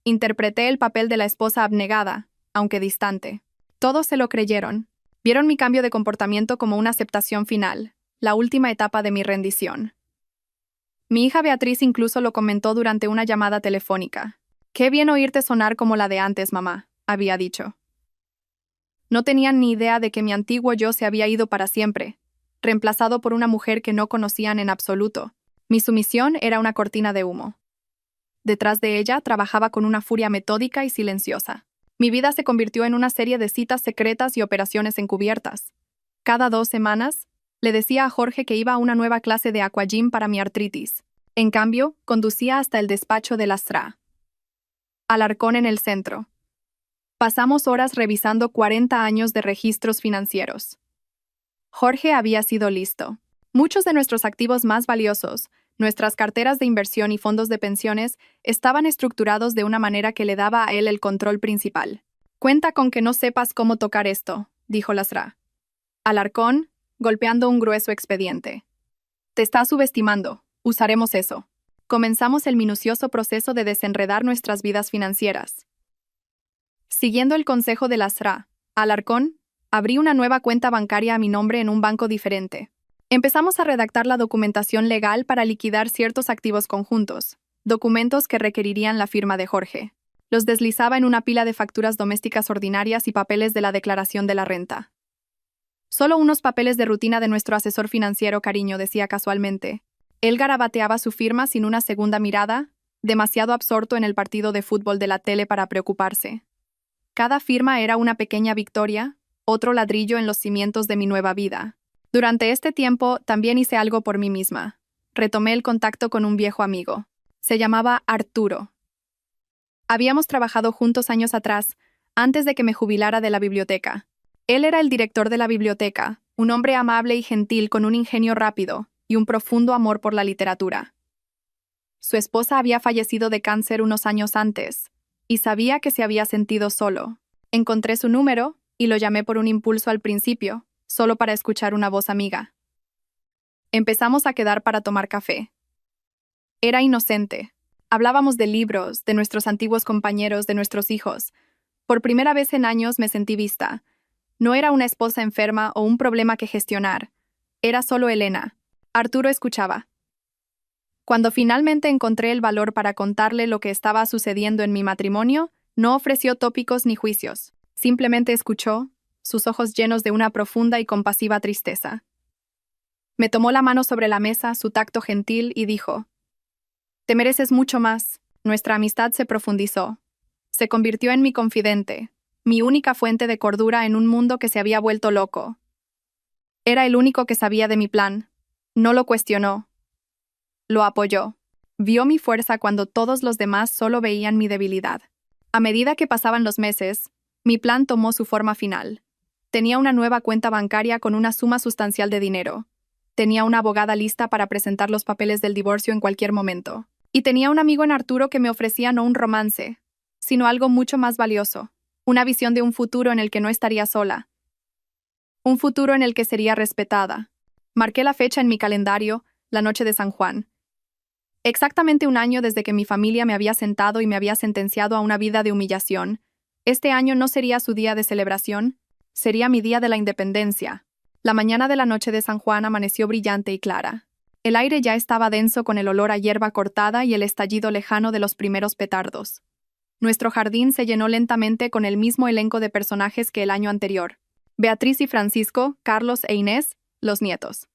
Interpreté el papel de la esposa abnegada, aunque distante. Todos se lo creyeron. Vieron mi cambio de comportamiento como una aceptación final, la última etapa de mi rendición. Mi hija Beatriz incluso lo comentó durante una llamada telefónica. «Qué bien oírte sonar como la de antes, mamá», había dicho. No tenían ni idea de que mi antiguo yo se había ido para siempre, reemplazado por una mujer que no conocían en absoluto. Mi sumisión era una cortina de humo. Detrás de ella trabajaba con una furia metódica y silenciosa. Mi vida se convirtió en una serie de citas secretas y operaciones encubiertas. Cada 2 semanas, le decía a Jorge que iba a una nueva clase de aquagym para mi artritis. En cambio, conducía hasta el despacho de la SRA. Alarcón en el centro. Pasamos horas revisando 40 años de registros financieros. Jorge había sido listo. Muchos de nuestros activos más valiosos, nuestras carteras de inversión y fondos de pensiones, estaban estructurados de una manera que le daba a él el control principal. «Cuenta con que no sepas cómo tocar esto», dijo la SRA. Alarcón, golpeando un grueso expediente. «Te estás subestimando. Usaremos eso». Comenzamos el minucioso proceso de desenredar nuestras vidas financieras. Siguiendo el consejo de la SRA, Alarcón, abrí una nueva cuenta bancaria a mi nombre en un banco diferente. Empezamos a redactar la documentación legal para liquidar ciertos activos conjuntos, documentos que requerirían la firma de Jorge. Los deslizaba en una pila de facturas domésticas ordinarias y papeles de la declaración de la renta. «Solo unos papeles de rutina de nuestro asesor financiero, cariño», decía casualmente. Él garabateaba su firma sin una segunda mirada, demasiado absorto en el partido de fútbol de la tele para preocuparse. Cada firma era una pequeña victoria, otro ladrillo en los cimientos de mi nueva vida. Durante este tiempo también hice algo por mí misma. Retomé el contacto con un viejo amigo. Se llamaba Arturo. Habíamos trabajado juntos años atrás, antes de que me jubilara de la biblioteca. Él era el director de la biblioteca, un hombre amable y gentil con un ingenio rápido y un profundo amor por la literatura. Su esposa había fallecido de cáncer unos años antes, y sabía que se había sentido solo. Encontré su número y lo llamé por un impulso al principio, solo para escuchar una voz amiga. Empezamos a quedar para tomar café. Era inocente. Hablábamos de libros, de nuestros antiguos compañeros, de nuestros hijos. Por primera vez en años me sentí vista. No era una esposa enferma o un problema que gestionar. Era solo Elena. Arturo escuchaba. Cuando finalmente encontré el valor para contarle lo que estaba sucediendo en mi matrimonio, no ofreció tópicos ni juicios. Simplemente escuchó, sus ojos llenos de una profunda y compasiva tristeza. Me tomó la mano sobre la mesa, su tacto gentil, y dijo: «Te mereces mucho más». Nuestra amistad se profundizó. Se convirtió en mi confidente, mi única fuente de cordura en un mundo que se había vuelto loco. Era el único que sabía de mi plan. No lo cuestionó. Lo apoyó. Vio mi fuerza cuando todos los demás solo veían mi debilidad. A medida que pasaban los meses, mi plan tomó su forma final. Tenía una nueva cuenta bancaria con una suma sustancial de dinero. Tenía una abogada lista para presentar los papeles del divorcio en cualquier momento. Y tenía un amigo en Arturo que me ofrecía no un romance, sino algo mucho más valioso. Una visión de un futuro en el que no estaría sola. Un futuro en el que sería respetada. Marqué la fecha en mi calendario, la noche de San Juan. Exactamente un año desde que mi familia me había sentado y me había sentenciado a una vida de humillación. Este año no sería su día de celebración, sería mi día de la independencia. La mañana de la noche de San Juan amaneció brillante y clara. El aire ya estaba denso con el olor a hierba cortada y el estallido lejano de los primeros petardos. Nuestro jardín se llenó lentamente con el mismo elenco de personajes que el año anterior. Beatriz y Francisco, Carlos e Inés, los nietos.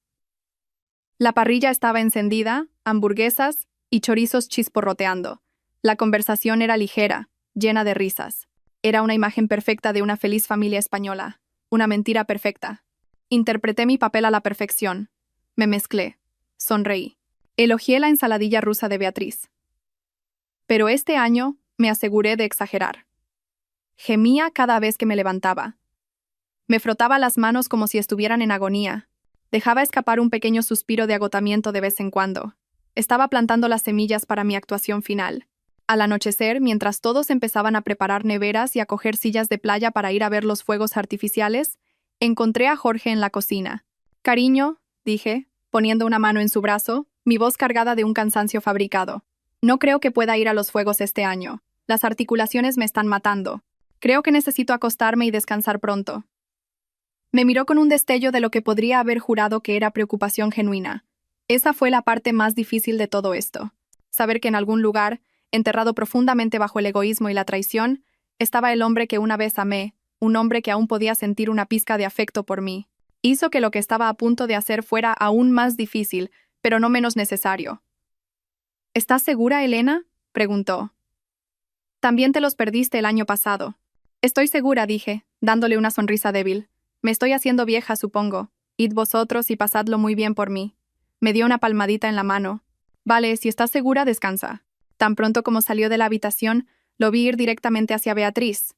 La parrilla estaba encendida, hamburguesas y chorizos chisporroteando. La conversación era ligera, llena de risas. Era una imagen perfecta de una feliz familia española. Una mentira perfecta. Interpreté mi papel a la perfección. Me mezclé. Sonreí. Elogié la ensaladilla rusa de Beatriz. Pero este año me aseguré de exagerar. Gemía cada vez que me levantaba. Me frotaba las manos como si estuvieran en agonía. Dejaba escapar un pequeño suspiro de agotamiento de vez en cuando. Estaba plantando las semillas para mi actuación final. Al anochecer, mientras todos empezaban a preparar neveras y a coger sillas de playa para ir a ver los fuegos artificiales, encontré a Jorge en la cocina. «Cariño», dije, poniendo una mano en su brazo, mi voz cargada de un cansancio fabricado. «No creo que pueda ir a los fuegos este año. Las articulaciones me están matando. Creo que necesito acostarme y descansar pronto. Me miró con un destello de lo que podría haber jurado que era preocupación genuina. Esa fue la parte más difícil de todo esto. Saber que en algún lugar, enterrado profundamente bajo el egoísmo y la traición, estaba el hombre que una vez amé, un hombre que aún podía sentir una pizca de afecto por mí. Hizo que lo que estaba a punto de hacer fuera aún más difícil, pero no menos necesario. ¿Estás segura, Elena?, preguntó. También te los perdiste el año pasado. Estoy segura, dije, dándole una sonrisa débil. Me estoy haciendo vieja, supongo. Id vosotros y pasadlo muy bien por mí. Me dio una palmadita en la mano. Vale, si estás segura, descansa. Tan pronto como salió de la habitación, lo vi ir directamente hacia Beatriz.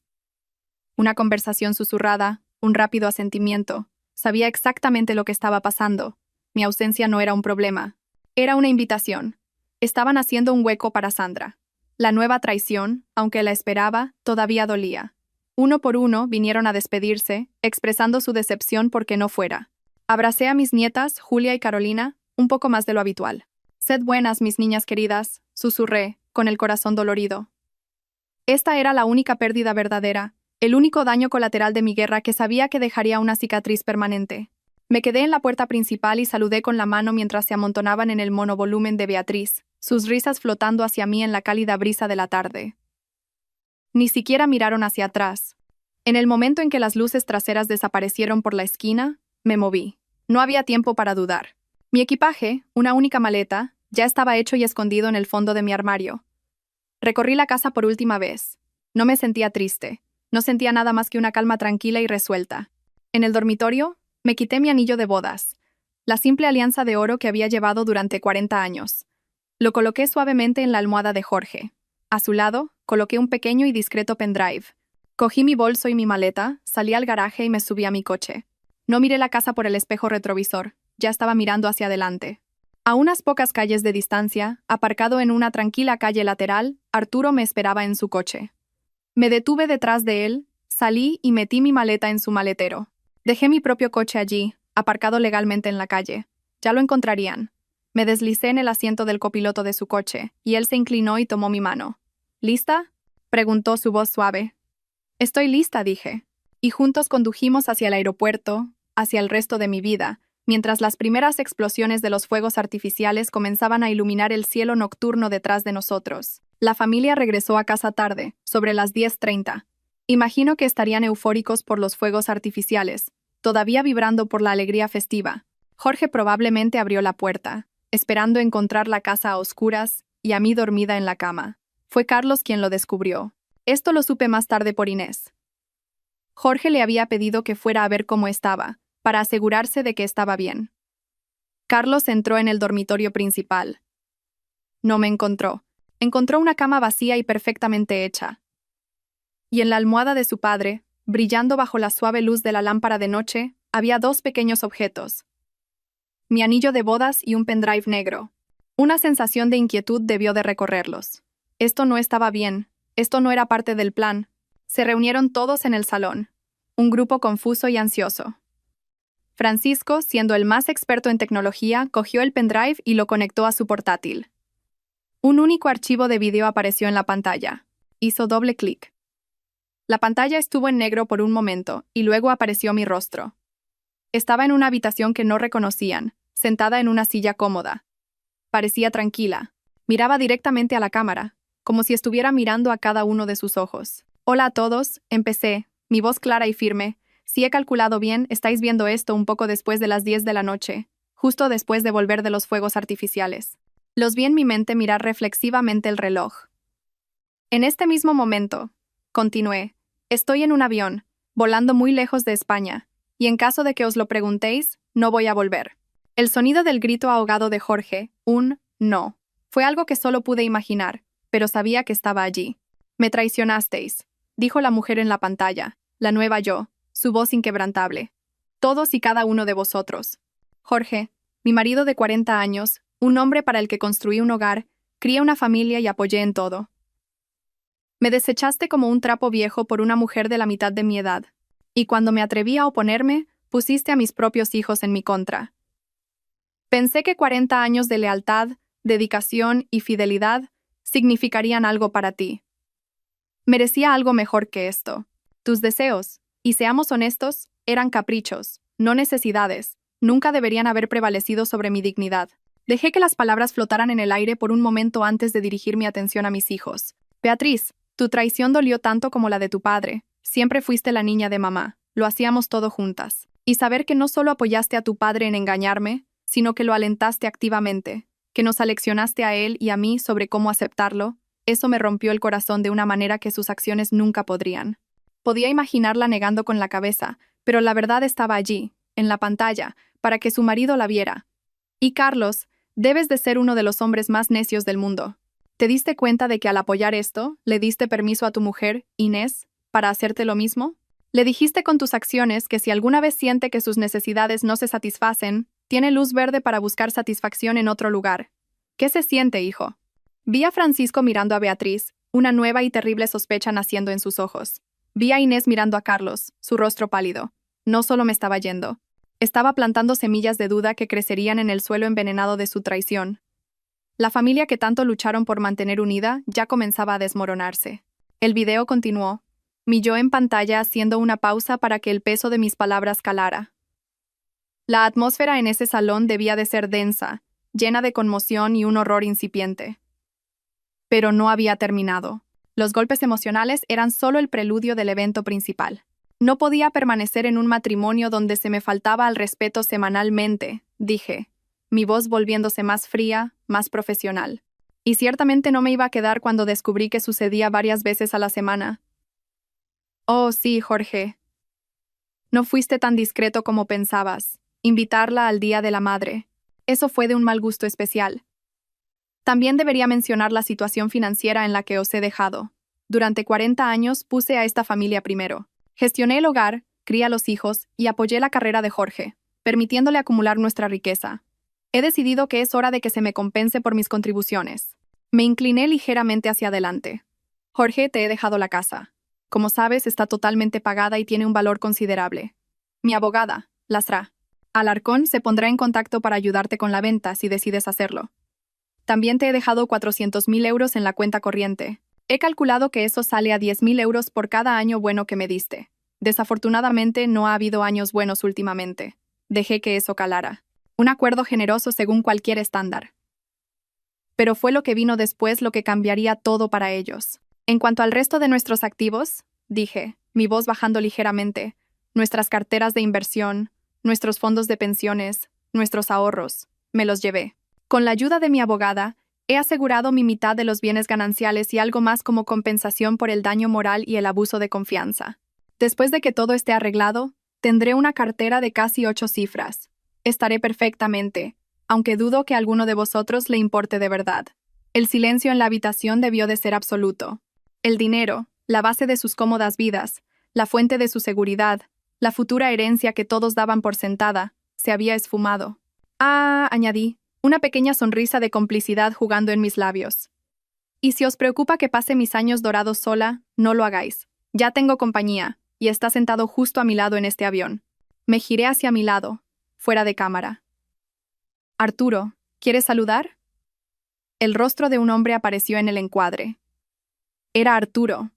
Una conversación susurrada, un rápido asentimiento. Sabía exactamente lo que estaba pasando. Mi ausencia no era un problema. Era una invitación. Estaban haciendo un hueco para Sandra. La nueva traición, aunque la esperaba, todavía dolía. Uno por uno vinieron a despedirse, expresando su decepción porque no fuera. Abracé a mis nietas, Julia y Carolina, un poco más de lo habitual. «Sed buenas, mis niñas queridas», susurré, con el corazón dolorido. Esta era la única pérdida verdadera, el único daño colateral de mi guerra que sabía que dejaría una cicatriz permanente. Me quedé en la puerta principal y saludé con la mano mientras se amontonaban en el monovolumen de Beatriz, sus risas flotando hacia mí en la cálida brisa de la tarde. Ni siquiera miraron hacia atrás. En el momento en que las luces traseras desaparecieron por la esquina, me moví. No había tiempo para dudar. Mi equipaje, una única maleta, ya estaba hecho y escondido en el fondo de mi armario. Recorrí la casa por última vez. No me sentía triste. No sentía nada más que una calma tranquila y resuelta. En el dormitorio, me quité mi anillo de bodas, la simple alianza de oro que había llevado durante 40 años. Lo coloqué suavemente en la almohada de Jorge. A su lado, coloqué un pequeño y discreto pendrive. Cogí mi bolso y mi maleta, salí al garaje y me subí a mi coche. No miré la casa por el espejo retrovisor, ya estaba mirando hacia adelante. A unas pocas calles de distancia, aparcado en una tranquila calle lateral, Arturo me esperaba en su coche. Me detuve detrás de él, salí y metí mi maleta en su maletero. Dejé mi propio coche allí, aparcado legalmente en la calle. Ya lo encontrarían. Me deslicé en el asiento del copiloto de su coche, y él se inclinó y tomó mi mano. ¿Lista?, preguntó su voz suave. Estoy lista, dije. Y juntos condujimos hacia el aeropuerto, hacia el resto de mi vida, mientras las primeras explosiones de los fuegos artificiales comenzaban a iluminar el cielo nocturno detrás de nosotros. La familia regresó a casa tarde, sobre las 10:30. Imagino que estarían eufóricos por los fuegos artificiales, todavía vibrando por la alegría festiva. Jorge probablemente abrió la puerta, esperando encontrar la casa a oscuras y a mí dormida en la cama. Fue Carlos quien lo descubrió. Esto lo supe más tarde por Inés. Jorge le había pedido que fuera a ver cómo estaba, para asegurarse de que estaba bien. Carlos entró en el dormitorio principal. No me encontró. Encontró una cama vacía y perfectamente hecha. Y en la almohada de su padre, brillando bajo la suave luz de la lámpara de noche, había dos pequeños objetos. Mi anillo de bodas y un pendrive negro. Una sensación de inquietud debió de recorrerlos. Esto no estaba bien. Esto no era parte del plan. Se reunieron todos en el salón. Un grupo confuso y ansioso. Francisco, siendo el más experto en tecnología, cogió el pendrive y lo conectó a su portátil. Un único archivo de video apareció en la pantalla. Hizo doble clic. La pantalla estuvo en negro por un momento, y luego apareció mi rostro. Estaba en una habitación que no reconocían, sentada en una silla cómoda. Parecía tranquila. Miraba directamente a la cámara, como si estuviera mirando a cada uno de sus ojos. «Hola a todos», empecé, mi voz clara y firme. «Si he calculado bien, estáis viendo esto un poco después de las 10 de la noche, justo después de volver de los fuegos artificiales». Los vi en mi mente mirar reflexivamente el reloj. «En este mismo momento», continué, «estoy en un avión, volando muy lejos de España, y en caso de que os lo preguntéis, no voy a volver». El sonido del grito ahogado de Jorge, un «no», fue algo que solo pude imaginar, pero sabía que estaba allí. «Me traicionasteis», dijo la mujer en la pantalla, la nueva yo, su voz inquebrantable. «Todos y cada uno de vosotros. Jorge, mi marido de 40 años, un hombre para el que construí un hogar, crié una familia y apoyé en todo. Me desechaste como un trapo viejo por una mujer de la mitad de mi edad. Y cuando me atreví a oponerme, pusiste a mis propios hijos en mi contra. Pensé que 40 años de lealtad, dedicación y fidelidad significarían algo para ti. Merecía algo mejor que esto. Tus deseos, y seamos honestos, eran caprichos, no necesidades. Nunca deberían haber prevalecido sobre mi dignidad. Dejé que las palabras flotaran en el aire por un momento antes de dirigir mi atención a mis hijos. Beatriz, tu traición dolió tanto como la de tu padre. Siempre fuiste la niña de mamá. Lo hacíamos todo juntas. Y saber que no solo apoyaste a tu padre en engañarme, sino que lo alentaste activamente, que nos aleccionaste a él y a mí sobre cómo aceptarlo, eso me rompió el corazón de una manera que sus acciones nunca podrían. Podía imaginarla negando con la cabeza, pero la verdad estaba allí, en la pantalla, para que su marido la viera. Y Carlos, debes de ser uno de los hombres más necios del mundo. ¿Te diste cuenta de que al apoyar esto, le diste permiso a tu mujer, Inés, para hacerte lo mismo? Le dijiste con tus acciones que si alguna vez siente que sus necesidades no se satisfacen, tiene luz verde para buscar satisfacción en otro lugar. ¿Qué se siente, hijo? Vi a Francisco mirando a Beatriz, una nueva y terrible sospecha naciendo en sus ojos. Vi a Inés mirando a Carlos, su rostro pálido. No solo me estaba yendo. Estaba plantando semillas de duda que crecerían en el suelo envenenado de su traición. La familia que tanto lucharon por mantener unida ya comenzaba a desmoronarse. El video continuó. Mi yo en pantalla haciendo una pausa para que el peso de mis palabras calara. La atmósfera en ese salón debía de ser densa, llena de conmoción y un horror incipiente. Pero no había terminado. Los golpes emocionales eran solo el preludio del evento principal. No podía permanecer en un matrimonio donde se me faltaba al respeto semanalmente, dije, mi voz volviéndose más fría, más profesional. Y ciertamente no me iba a quedar cuando descubrí que sucedía varias veces a la semana. Oh, sí, Jorge. No fuiste tan discreto como pensabas. Invitarla al Día de la Madre. Eso fue de un mal gusto especial. También debería mencionar la situación financiera en la que os he dejado. Durante 40 años puse a esta familia primero. Gestioné el hogar, crié a los hijos y apoyé la carrera de Jorge, permitiéndole acumular nuestra riqueza. He decidido que es hora de que se me compense por mis contribuciones. Me incliné ligeramente hacia adelante. Jorge, te he dejado la casa. Como sabes, está totalmente pagada y tiene un valor considerable. Mi abogada, Lasra Alarcón, se pondrá en contacto para ayudarte con la venta si decides hacerlo. También te he dejado 400.000 euros en la cuenta corriente. He calculado que eso sale a 10.000 euros por cada año bueno que me diste. Desafortunadamente, no ha habido años buenos últimamente. Dejé que eso calara. Un acuerdo generoso según cualquier estándar. Pero fue lo que vino después lo que cambiaría todo para ellos. En cuanto al resto de nuestros activos, dije, mi voz bajando ligeramente, nuestras carteras de inversión, nuestros fondos de pensiones, nuestros ahorros, me los llevé. Con la ayuda de mi abogada, he asegurado mi mitad de los bienes gananciales y algo más como compensación por el daño moral y el abuso de confianza. Después de que todo esté arreglado, tendré una cartera de casi 8 cifras. Estaré perfectamente, aunque dudo que a alguno de vosotros le importe de verdad. El silencio en la habitación debió de ser absoluto. El dinero, la base de sus cómodas vidas, la fuente de su seguridad, la futura herencia que todos daban por sentada, se había esfumado. Ah, añadí, una pequeña sonrisa de complicidad jugando en mis labios. Y si os preocupa que pase mis años dorados sola, no lo hagáis. Ya tengo compañía, y está sentado justo a mi lado en este avión. Me giré hacia mi lado, fuera de cámara. Arturo, ¿quieres saludar? El rostro de un hombre apareció en el encuadre. Era Arturo.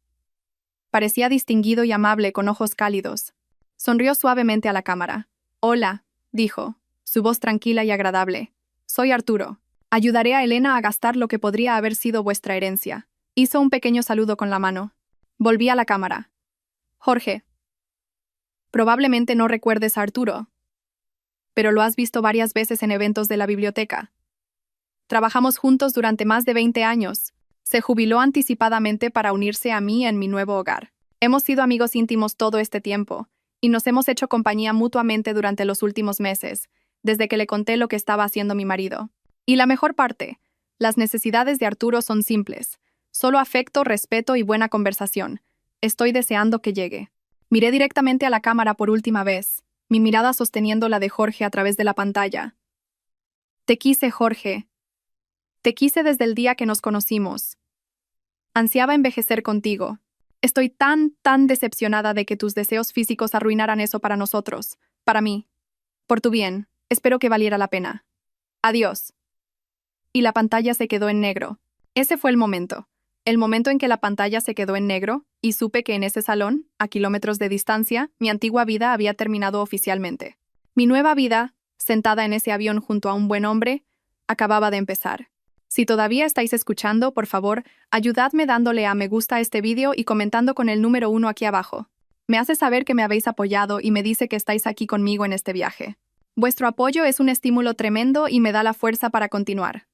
Parecía distinguido y amable con ojos cálidos. Sonrió suavemente a la cámara. Hola, dijo, su voz tranquila y agradable. Soy Arturo. Ayudaré a Elena a gastar lo que podría haber sido vuestra herencia. Hizo un pequeño saludo con la mano. Volví a la cámara. Jorge. Probablemente no recuerdes a Arturo, pero lo has visto varias veces en eventos de la biblioteca. Trabajamos juntos durante más de 20 años. Se jubiló anticipadamente para unirse a mí en mi nuevo hogar. Hemos sido amigos íntimos todo este tiempo, y nos hemos hecho compañía mutuamente durante los últimos meses, desde que le conté lo que estaba haciendo mi marido. Y la mejor parte, las necesidades de Arturo son simples. Solo afecto, respeto y buena conversación. Estoy deseando que llegue. Miré directamente a la cámara por última vez, mi mirada sosteniendo la de Jorge a través de la pantalla. Te quise, Jorge. Te quise desde el día que nos conocimos. Ansiaba envejecer contigo. Estoy tan decepcionada de que tus deseos físicos arruinaran eso para nosotros, para mí. Por tu bien, espero que valiera la pena. Adiós. Y la pantalla se quedó en negro. Ese fue el momento. El momento en que la pantalla se quedó en negro, y supe que en ese salón, a kilómetros de distancia, mi antigua vida había terminado oficialmente. Mi nueva vida, sentada en ese avión junto a un buen hombre, acababa de empezar. Si todavía estáis escuchando, por favor, ayudadme dándole a me gusta a este vídeo y comentando con el número 1 aquí abajo. Me hace saber que me habéis apoyado y me dice que estáis aquí conmigo en este viaje. Vuestro apoyo es un estímulo tremendo y me da la fuerza para continuar.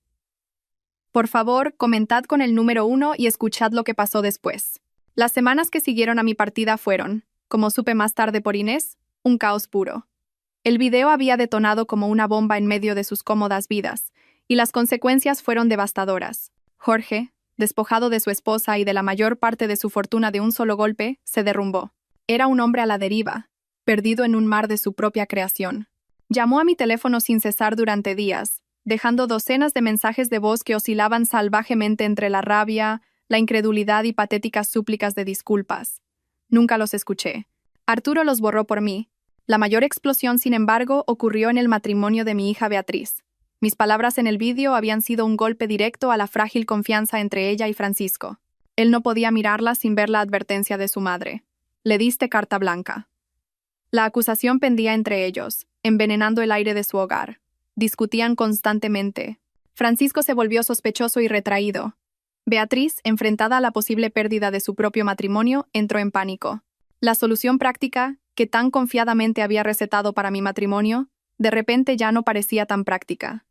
Por favor, comentad con el número 1 y escuchad lo que pasó después. Las semanas que siguieron a mi partida fueron, como supe más tarde por Inés, un caos puro. El video había detonado como una bomba en medio de sus cómodas vidas, y las consecuencias fueron devastadoras. Jorge, despojado de su esposa y de la mayor parte de su fortuna de un solo golpe, se derrumbó. Era un hombre a la deriva, perdido en un mar de su propia creación. Llamó a mi teléfono sin cesar durante días, dejando docenas de mensajes de voz que oscilaban salvajemente entre la rabia, la incredulidad y patéticas súplicas de disculpas. Nunca los escuché. Arturo los borró por mí. La mayor explosión, sin embargo, ocurrió en el matrimonio de mi hija Beatriz. Mis palabras en el vídeo habían sido un golpe directo a la frágil confianza entre ella y Francisco. Él no podía mirarla sin ver la advertencia de su madre. Le diste carta blanca. La acusación pendía entre ellos, envenenando el aire de su hogar. Discutían constantemente. Francisco se volvió sospechoso y retraído. Beatriz, enfrentada a la posible pérdida de su propio matrimonio, entró en pánico. La solución práctica, que tan confiadamente había recetado para mi matrimonio, de repente ya no parecía tan práctica.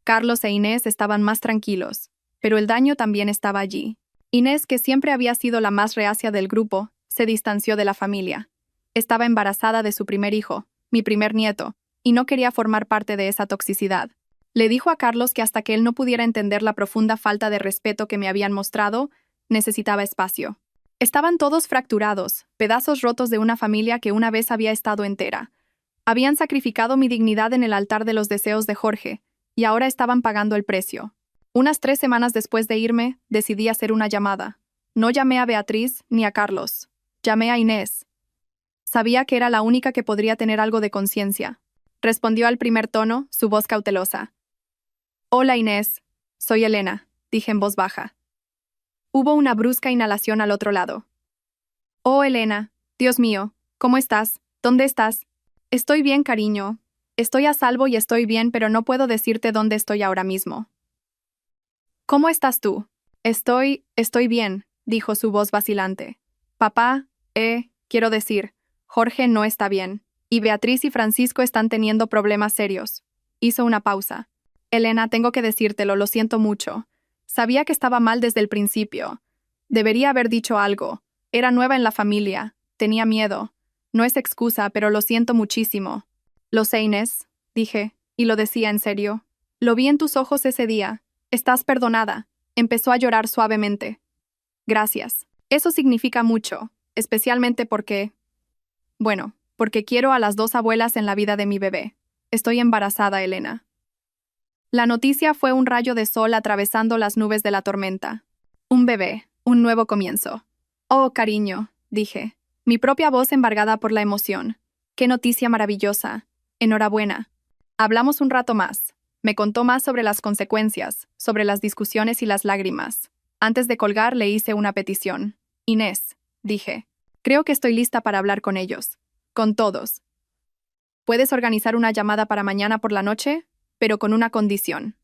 Carlos e Inés estaban más tranquilos, pero el daño también estaba allí. Inés, que siempre había sido la más reacia del grupo, se distanció de la familia. Estaba embarazada de su primer hijo, mi primer nieto, y no quería formar parte de esa toxicidad. Le dijo a Carlos que hasta que él no pudiera entender la profunda falta de respeto que me habían mostrado, necesitaba espacio. Estaban todos fracturados, pedazos rotos de una familia que una vez había estado entera. Habían sacrificado mi dignidad en el altar de los deseos de Jorge, y ahora estaban pagando el precio. Unas 3 semanas después de irme, decidí hacer una llamada. No llamé a Beatriz ni a Carlos. Llamé a Inés. Sabía que era la única que podría tener algo de conciencia. Respondió al primer tono, su voz cautelosa. «Hola, Inés. Soy Elena», dije en voz baja. Hubo una brusca inhalación al otro lado. «Oh, Elena. Dios mío. ¿Cómo estás? ¿Dónde estás?» «Estoy bien, cariño. Estoy a salvo y estoy bien, pero no puedo decirte dónde estoy ahora mismo». «¿Cómo estás tú?» Estoy bien», dijo su voz vacilante. «Papá, quiero decir, Jorge no está bien, y Beatriz y Francisco están teniendo problemas serios». Hizo una pausa. «Elena, tengo que decírtelo, lo siento mucho. Sabía que estaba mal desde el principio. Debería haber dicho algo. Era nueva en la familia. Tenía miedo. No es excusa, pero lo siento muchísimo». «Lo sé, Inés», dije, y lo decía en serio. «Lo vi en tus ojos ese día. Estás perdonada». Empezó a llorar suavemente. «Gracias. Eso significa mucho, especialmente porque quiero a las 2 abuelas en la vida de mi bebé. Estoy embarazada, Elena». La noticia fue un rayo de sol atravesando las nubes de la tormenta. Un bebé, un nuevo comienzo. «Oh, cariño», dije, mi propia voz embargada por la emoción. «Qué noticia maravillosa. Enhorabuena». Hablamos un rato más. Me contó más sobre las consecuencias, sobre las discusiones y las lágrimas. Antes de colgar le hice una petición. «Inés», dije, «creo que estoy lista para hablar con ellos. Con todos. ¿Puedes organizar una llamada para mañana por la noche? Pero con una condición.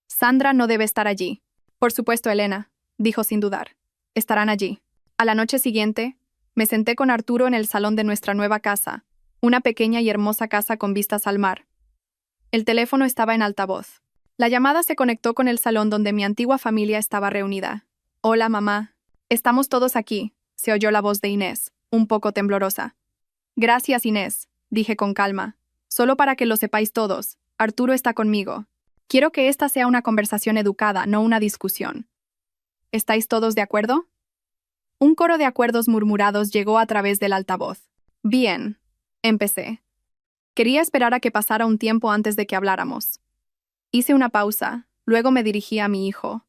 Sandra no debe estar allí». «Por supuesto, Elena», dijo sin dudar. «Estarán allí». A la noche siguiente, me senté con Arturo en el salón de nuestra nueva casa, una pequeña y hermosa casa con vistas al mar. El teléfono estaba en altavoz. La llamada se conectó con el salón donde mi antigua familia estaba reunida. «Hola, mamá. Estamos todos aquí», se oyó la voz de Inés, un poco temblorosa. «Gracias, Inés», dije con calma. «Solo para que lo sepáis todos, Arturo está conmigo. Quiero que esta sea una conversación educada, no una discusión. ¿Estáis todos de acuerdo?» Un coro de acuerdos murmurados llegó a través del altavoz. «Bien», empecé. Quería esperar a que pasara un tiempo antes de que habláramos. Hice una pausa, luego me dirigí a mi hijo.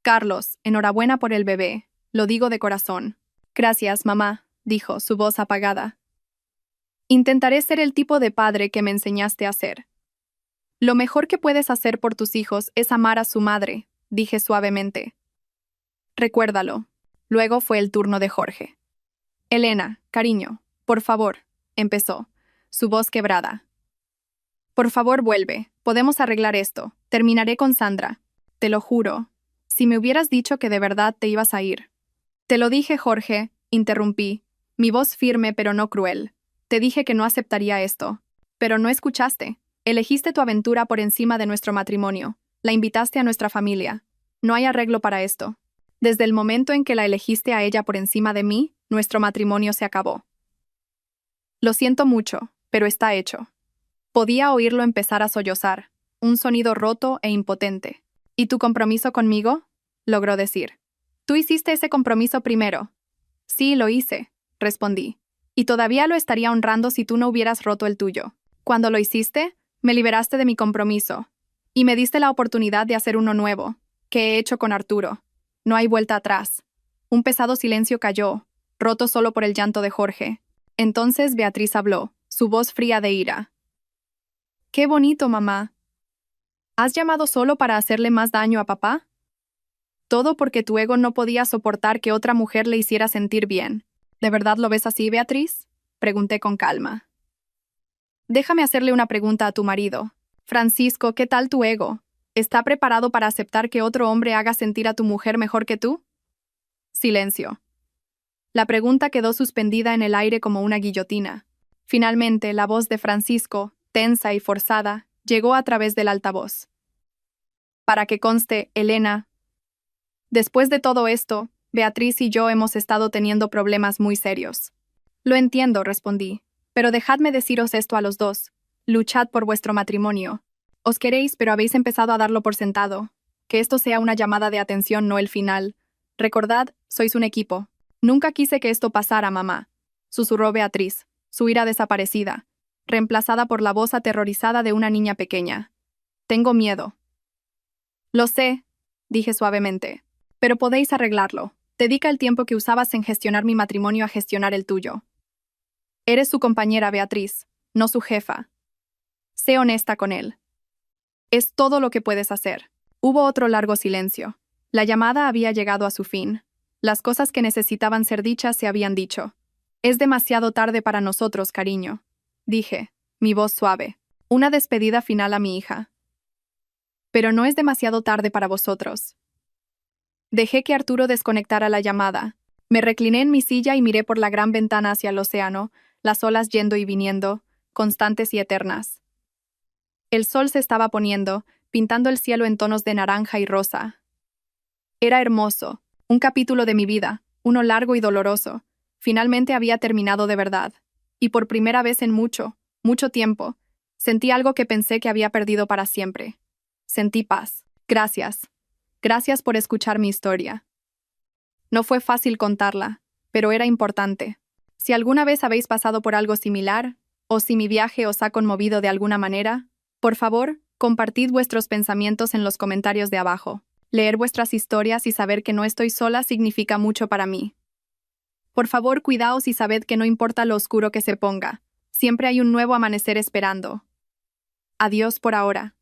«Carlos, enhorabuena por el bebé, lo digo de corazón». «Gracias, mamá», dijo, su voz apagada. «Intentaré ser el tipo de padre que me enseñaste a ser». «Lo mejor que puedes hacer por tus hijos es amar a su madre», dije suavemente. Recuérdalo. Luego fue el turno de Jorge. Elena, cariño, por favor, empezó, su voz quebrada. Por favor, vuelve. Podemos arreglar esto. Terminaré con Sandra. Te lo juro. Si me hubieras dicho que de verdad te ibas a ir. Te lo dije, Jorge, interrumpí, mi voz firme pero no cruel. Te dije que no aceptaría esto. Pero no escuchaste. Elegiste tu aventura por encima de nuestro matrimonio. La invitaste a nuestra familia. No hay arreglo para esto. Desde el momento en que la elegiste a ella por encima de mí, nuestro matrimonio se acabó. Lo siento mucho, pero está hecho. Podía oírlo empezar a sollozar, un sonido roto e impotente. ¿Y tu compromiso conmigo? Logró decir. Tú hiciste ese compromiso primero. Sí, lo hice, respondí. Y todavía lo estaría honrando si tú no hubieras roto el tuyo. Cuando lo hiciste, me liberaste de mi compromiso. Y me diste la oportunidad de hacer uno nuevo, que he hecho con Arturo. No hay vuelta atrás. Un pesado silencio cayó, roto solo por el llanto de Jorge. Entonces Beatriz habló, su voz fría de ira. ¡Qué bonito, mamá! ¿Has llamado solo para hacerle más daño a papá? Todo porque tu ego no podía soportar que otra mujer le hiciera sentir bien. ¿De verdad lo ves así, Beatriz? Pregunté con calma. Déjame hacerle una pregunta a tu marido. Francisco, ¿qué tal tu ego? ¿Está preparado para aceptar que otro hombre haga sentir a tu mujer mejor que tú? Silencio. La pregunta quedó suspendida en el aire como una guillotina. Finalmente, la voz de Francisco, tensa y forzada, llegó a través del altavoz. Para que conste, Elena. Después de todo esto, Beatriz y yo hemos estado teniendo problemas muy serios. Lo entiendo, respondí, pero dejadme deciros esto a los dos. Luchad por vuestro matrimonio. Os queréis, pero habéis empezado a darlo por sentado. Que esto sea una llamada de atención, no el final. Recordad, sois un equipo. Nunca quise que esto pasara, mamá, susurró Beatriz, su ira desaparecida, reemplazada por la voz aterrorizada de una niña pequeña. Tengo miedo. Lo sé, dije suavemente, pero podéis arreglarlo. Dedica el tiempo que usabas en gestionar mi matrimonio a gestionar el tuyo. Eres su compañera, Beatriz, no su jefa. Sé honesta con él. Es todo lo que puedes hacer. Hubo otro largo silencio. La llamada había llegado a su fin. Las cosas que necesitaban ser dichas se habían dicho. Es demasiado tarde para nosotros, cariño, dije, mi voz suave. Una despedida final a mi hija. Pero no es demasiado tarde para vosotros. Dejé que Arturo desconectara la llamada. Me recliné en mi silla y miré por la gran ventana hacia el océano, las olas yendo y viniendo, constantes y eternas. El sol se estaba poniendo, pintando el cielo en tonos de naranja y rosa. Era hermoso, un capítulo de mi vida, uno largo y doloroso. Finalmente había terminado de verdad. Y por primera vez en mucho, mucho tiempo, sentí algo que pensé que había perdido para siempre. Sentí paz. Gracias. Gracias por escuchar mi historia. No fue fácil contarla, pero era importante. Si alguna vez habéis pasado por algo similar, o si mi viaje os ha conmovido de alguna manera, por favor, compartid vuestros pensamientos en los comentarios de abajo. Leer vuestras historias y saber que no estoy sola significa mucho para mí. Por favor, cuidaos y sabed que no importa lo oscuro que se ponga, siempre hay un nuevo amanecer esperando. Adiós por ahora.